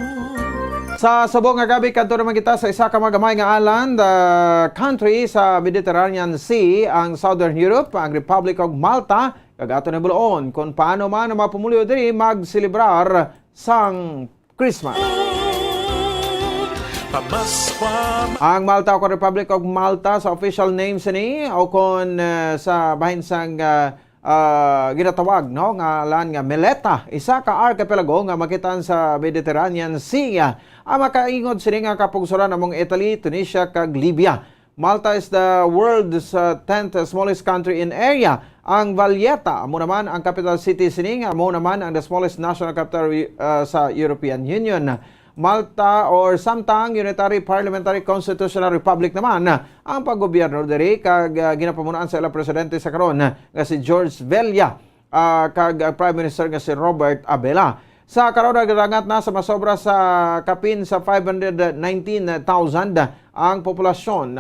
Sa subong nga gabi kadto naman kita sa isa ka magamay nga island country sa Mediterranean Sea, ang Southern Europe, ang Republic of Malta, kag ato nabuloon kung paano man ang mapumulyo diri magselebrar sang Christmas. Ang Malta o Republic of Malta sa official name sini o kon sa bahin sang ginatawag no nga lan nga Meleta, isa ka archipelago nga makitaan sa Mediterranean Sea. Ang makaingod sini nga kapugsuran among Italy, Tunisia kag Libya. Malta is the world's 10th smallest country in area. Ang Valletta amo naman ang capital city sini, amo naman ang the smallest national capital sa European Union. Malta or samtang Unitary Parliamentary Constitutional Republic naman ang paggobyerno diri kag ginapamunaan sa ilang presidente sa karon nga si George Velya kag Prime Minister nga si Robert Abela. Sa karon nagdagangat na sa masobra sa kapin sa 519,000 ang populasyon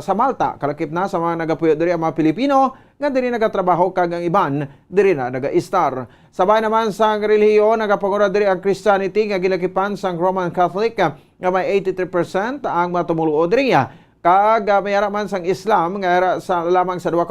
sa Malta. Kalakip na sa mga nagapuyo diri ang mga Pilipino nga diri nagatrabaho kag ang iban diri na naga-star. Sabay naman sa relihiyon nagapangura diri ang Christianity nga gilakipan sang Roman Catholic nga may 83% ang matumuluo diri. Kag mayara man sang Islam nga sa lamang sa 2%,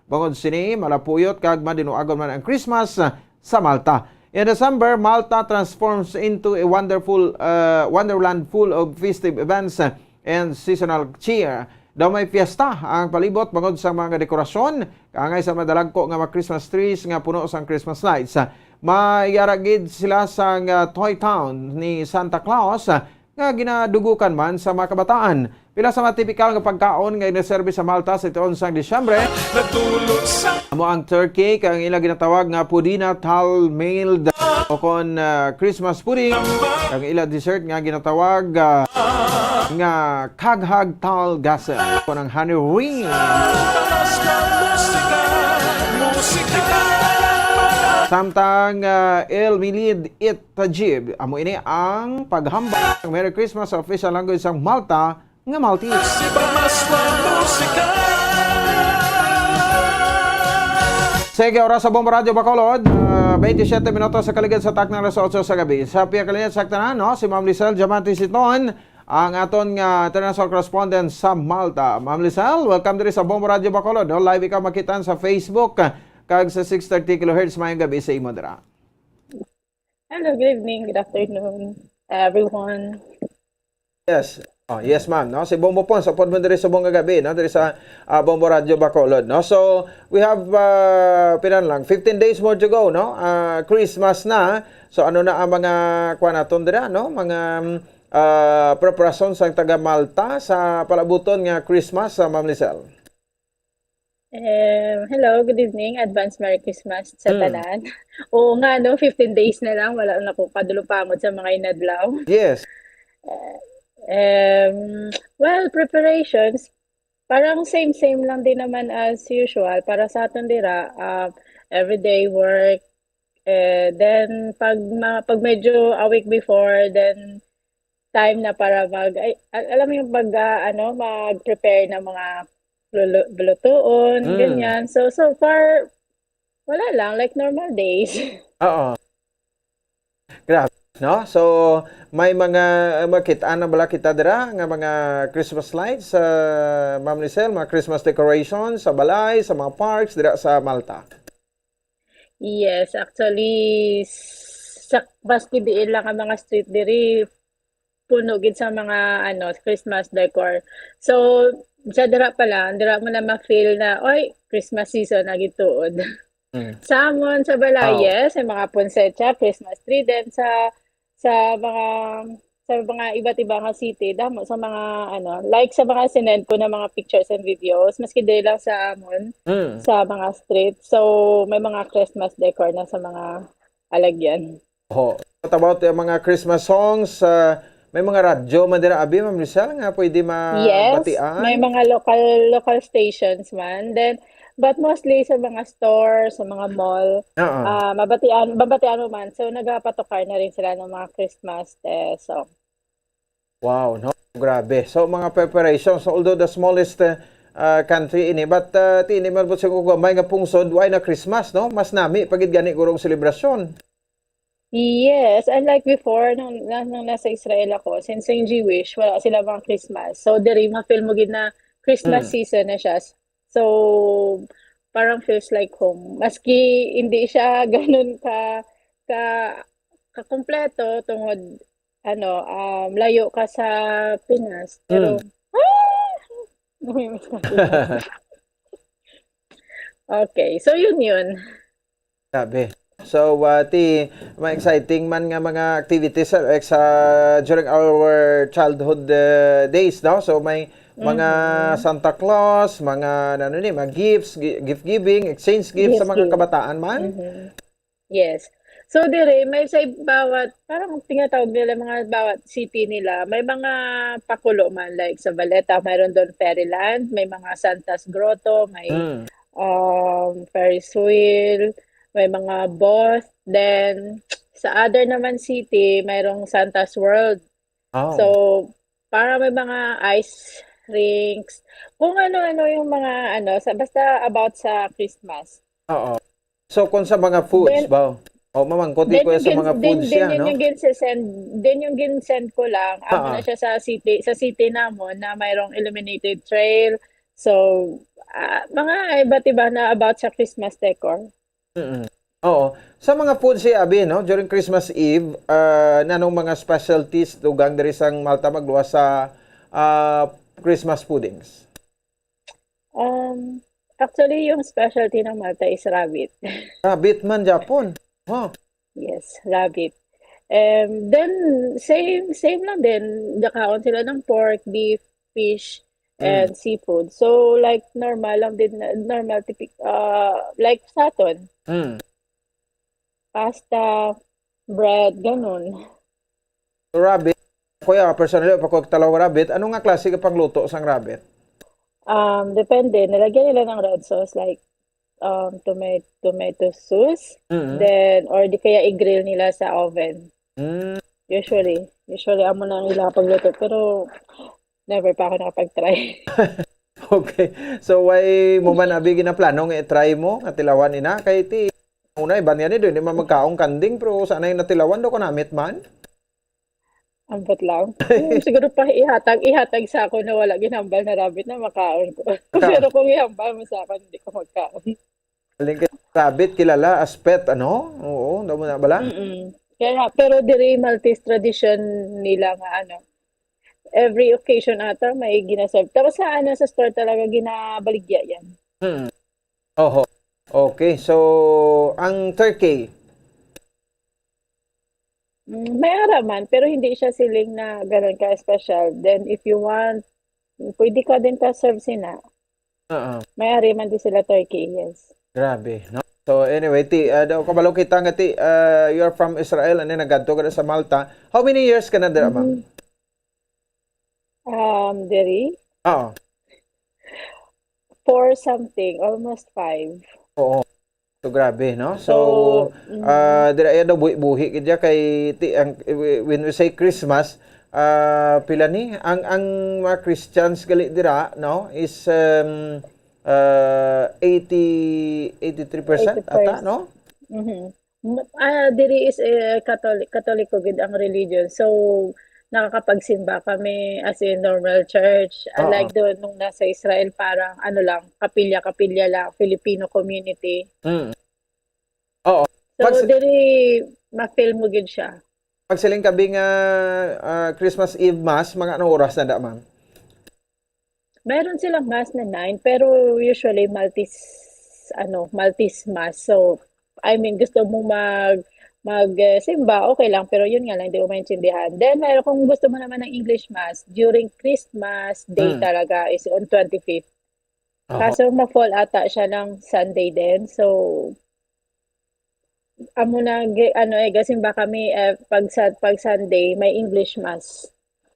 bangod sini malapuyot kag madinuagon man ang Christmas sa Malta. In December, Malta transforms into a wonderland full of festive events and seasonal cheer. Daw may fiesta ang palibot bangod sa mga dekorasyon, kaangay sa madalagko nga mga Christmas trees nga puno sang Christmas lights. Mayaragid sila sang toy town ni Santa Claus nga ginadugukan man sa mga kabataan. Pila sa mga tipikal nga pagkaon nga inaserbi sa Malta sa itoon sang Disyembre. Amo ang turkey kang ila ginatawag nga pudina tal-mailed o kon Christmas pudding. Kang ila dessert nga ginatawag nga kaghag tal gasel kon ang honey ring. Samtang El Milid It Tajib, amo ini ang paghamba ng Merry Christmas sa official language ng Malta nga Maltese. Sige, oras sa Bomba Radio Bacolod, 27 minutos sa kaligid sa taknang alas 8 sa gabi. Sa piyakalinat sa tanan, no, si Ma'am Lizelle Diamante Siton, ang aton nga international correspondent sa Malta. Ma'am Lizelle, welcome diri sa Bomba Radio Bacolod. No? Live ikaw makitaan sa Facebook kag sa 630 kHz mayong gabi sa imo dira. Hello, good evening, good afternoon, everyone. Yes. Oh, yes ma'am, no. Si Bombo Pon sa podmo diri sa buong gabi, no, diri sa Bombo Radio Bacolod, no. So, we have pinan lang 15 days more to go, no. Christmas na. So, ano na ang mga kuan naton dira, no? Mga preparasyon sa taga Malta sa palabuton nga Christmas sa Ma'am Lizelle. Hello, good evening. Advance Merry Christmas sa tanan. Oo nga, no, 15 days na lang. Wala na ko kadulupamod sa mga inadlaw. Yes. Well, preparations, parang same lang din naman as usual. Para sa aton dira, everyday work. Then, pag medyo a week before, then time na para alam mo yung mag-prepare ng mga lutuon, ganyan. So far, wala lang, like normal days. Oo. Grabe, no? So, may mga makitaan na bala kita dira nga mga Christmas lights sa Ma'am Lizelle, mga Christmas decorations sa balay, sa mga parks dira sa Malta. Yes, actually, sa baski diin lang ang mga street diri puno gid sa mga Christmas decor. So, sa dira pala, dira mo na ma-feel na, oy, Christmas season na gituod. Samon sa balay, yes, may mga ponsetsa, Christmas tree, then sa mga iba't ibang city, damo sa mga like sa mga sinend ko na mga pictures and videos, maski dili lang sa amon, sa mga street. So, may mga Christmas decor na sa mga alagyan. Oh, what about yung mga Christmas songs? May mga radyo man dira abi, Ma'am Lizelle, nga pwede mabatian? Yes, may mga local stations man. Then, but mostly sa mga stores, sa mga mall, mabatian mo man. So, nagpapatukar na rin sila ng mga Christmas song. Wow, no? Grabe. So mga preparations, although the smallest country ini, but tini man po siguro gamay nga pungsod, why na Christmas, no? Mas nami pagid gani gurong selebrasyon. Yes, unlike before, nung nasa Israel ako, since yung Jewish, wala sila mga Christmas. So, diri ma-feel mo gid na Christmas season na siya. So, parang feels like home. Maski hindi siya ganun kakumpleto tungod layo ka sa Pinas. Pero, namimiss ko sila. Okay, so yun. Grabe. So, mga exciting man nga mga activities during our childhood days, no? So, may mga Santa Claus, mga mga gifts, gift giving, exchange gifts sa mga kabataan man. Yes. So, dire, may sa bawat, parang tinatawag nila mga bawat city nila, may mga pakulo man, like sa Valletta, mayroon doon Fairyland, may mga Santa's Grotto, may Ferris wheel, may mga boss. Then, sa other naman city, mayroong Santa's World. Oh. So, para may mga ice rinks, kung ano-ano yung mga basta about sa Christmas. Oo. So, kung sa mga foods ba? Mamangkot ko sa mga foods siya, no? Then yung ginsend ko lang, amo na siya sa city namon na mayroong illuminated trail. So, mga iba't iba na about sa Christmas decor. Oo. Sa mga foods siya, abi, no? During Christmas Eve, nanong mga specialties dugang diri sang Malta magluwas sa Christmas puddings? Actually, yung specialty ng Malta is rabbit. Rabbit man, Japon. Wow. Yes, rabbit. Then, same lang din. Nakaon sila ng pork, beef, fish, and seafood. So, like, normal lang din, like saton. Pasta, bread, ganun. So, rabbit, kuya, personally, pag talaw rabbit, ano nga klase ka pangluto sang rabbit? Depende. Nilagyan nila ng red sauce, like, tomato sauce, then, or di kaya i-grill nila sa oven. Usually, amo na nila pagluto, pero never pa ako nakapag-try. Okay. So, why mo man abi ginaplano nga i-try mo, nga tilawan ina, kay ti, una, iban yan doon, di man magkaong kanding, pero sana yung natilawan do ko namit man? Ambot lang. Siguro pa ihatag sa ako na wala ginambal na rabbit na makaon ko. Pero kung ihambal mo sa akin, hindi ko magkaon. Aling rabbit, kilala as pet, ano? Oo, daw mo na bala? Kaya, pero diri Maltese tradition nila nga every occasion ata may ginaserve. Tapos sa store talaga ginabaligya yan. Oho. Okay, so ang turkey? May araman, pero hindi siya siling na gano'n ka-special. Then if you want, pwede ka din ka-serve sina. May ariman din sila turkey, yes. Grabe, no? So anyway, daw kabalo kita nga you're from Israel and then nagadto ka na sa Malta. How many years ka na dira, ma'am? Diri? Oo. 4 something, almost 5. Oo. So grabe, no? So dira daw buhi kidya kay when we say Christmas, pila ni ang mga Christians gali dira, no? Is 83% ata, no? Diri is Katoliko gid ang religion. So nakakapagsimba kami as in normal church. Unlike doon nung nasa Israel, parang lang, kapilya-kapilya lang, Filipino community. Oo. So diri ma-feel mo gid siya. Pagsiling kabi nga Christmas Eve Mass, mga anong oras na da, ma'am? Meron silang mass na 9, pero usually Maltese mass. So, I mean, gusto mo magsimba, okay lang, pero yun nga lang, hindi ko maintindihan. Then, kung gusto mo naman ng English mass, during Christmas day talaga is on 25th. Kaso, ma-fall ata siya ng Sunday din. So, amo na, gasimba kami, pag Sunday, may English mass.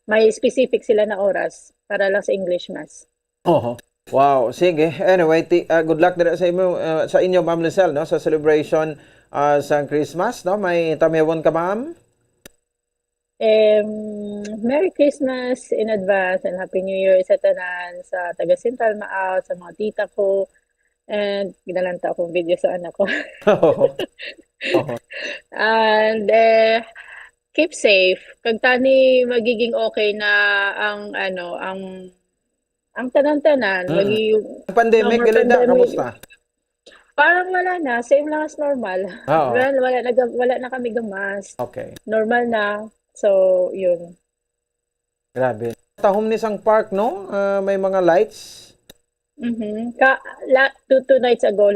May specific sila na oras para lang sa English mass. Wow, sige. Anyway, good luck din sa inyo, Ma'am Lizelle, no? Sa celebration sa Christmas, no? May tamewon ka, ma'am? Merry Christmas in advance and Happy New Year sa tanan, sa taga Central Maaw, sa mga tita ko, and ginalanta akong video sa anak ko. And keep safe. Kag tani magiging okay na ang tanan-tanan. Pandemic, no more galida, pandemic. kamusta? Parang wala na, same lang as normal. Oo. Wala na kami gamas. Okay. Normal na. So, yun. Grabe. Tahom ni sang park, no? May mga lights. Mhm. 2 nights ago,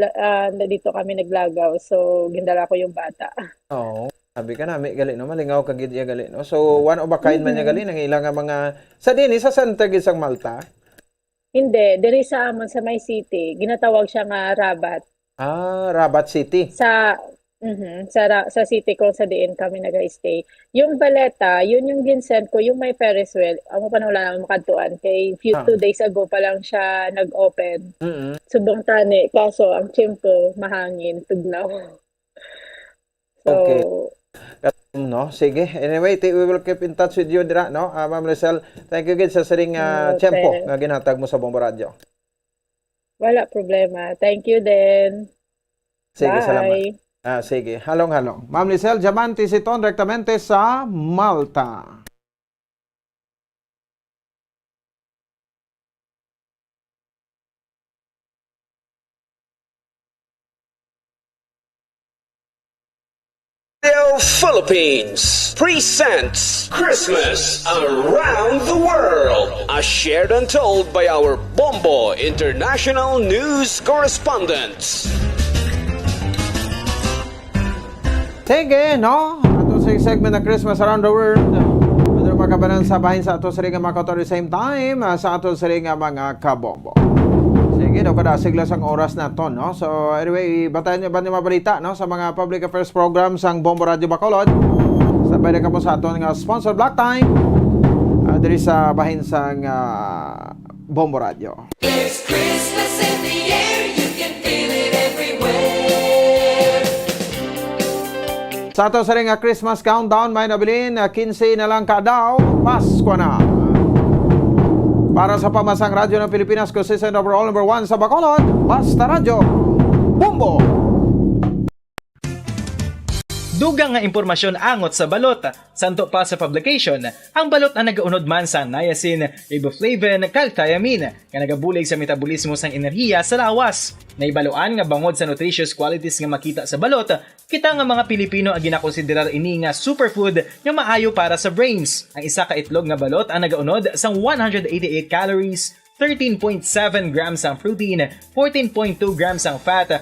dito kami naglagaw. So, gindala ko yung bata. Oo. Sabi ka na, may gali, no? Malingaw ka gid iya gali, no? So, one of a kind man niya gali, nang ilang nga mga... Sa sa Santa gid sang Malta. Hindi, diri sa amon sa May City, ginatawag siya nga Rabat. Rabat City. Sa city ko sa diin kami nag-stay. Yung Baleta, yun yung ginsend ko, yung may Ferris wheel. Amo pa na wala naman makadtuan. Kay 2 days ago pa lang siya nag-open. Subong tani, kaso ang tiyempo mahangin, tugnaw. So, Okay. No, sige. Anyway, we will keep in touch with you dira, no? Ma'am Lizelle, thank you gid sa siring tiyempo nga ginhatag mo sa Bombo Radio. wala problema. Thank you din. Sige, Bye. salamat. Sige, halong-halong. Ma'am Lizelle Diamante Siton, direktamente sa Malta. Radio Philippines presents Christmas Around the World, as shared and told by our Bombo International News correspondents. Sige, no? Ato sa segment ng Christmas Around the World. Ano makabanan sa bahin sa ato sa ring mga at the same time sa ato sa ring mga kabombo. Sige, no, kada siglas ang oras na to, no? So, anyway, batayan nyo ba niyo mabalita, no? Sa mga public affairs programs ang Bombo Radio Bacolod. Sabay na kamo sa ato ng sponsor Black Time. Diri sa bahin sang Bombo Radio. There's Christmas in the air, you can feel it everywhere. Sa ato sa ring Christmas countdown, may nabilin 15 na lang kadaw, Pasko na. Para sa pamasang radyo ng Pilipinas, consistent overall number 1 sa Bacolod, Basta Radyo, Bombo! Dugang nga impormasyon angot sa balot. Santo pa sa publication, ang balot ang nagaunod man sa niacin, riboflavin, kag thiamine, nga nagabulig sa metabolismo sang enerhiya sa lawas. Naibaluan nga bangod sa nutritious qualities nga makita sa balot, kita nga mga Pilipino ang ginakonsiderar ini nga superfood nga maayo para sa brains. Ang isa ka itlog nga balot ang nagaunod sang 188 calories, 13.7 grams ang protein, 14.2 grams ang fat,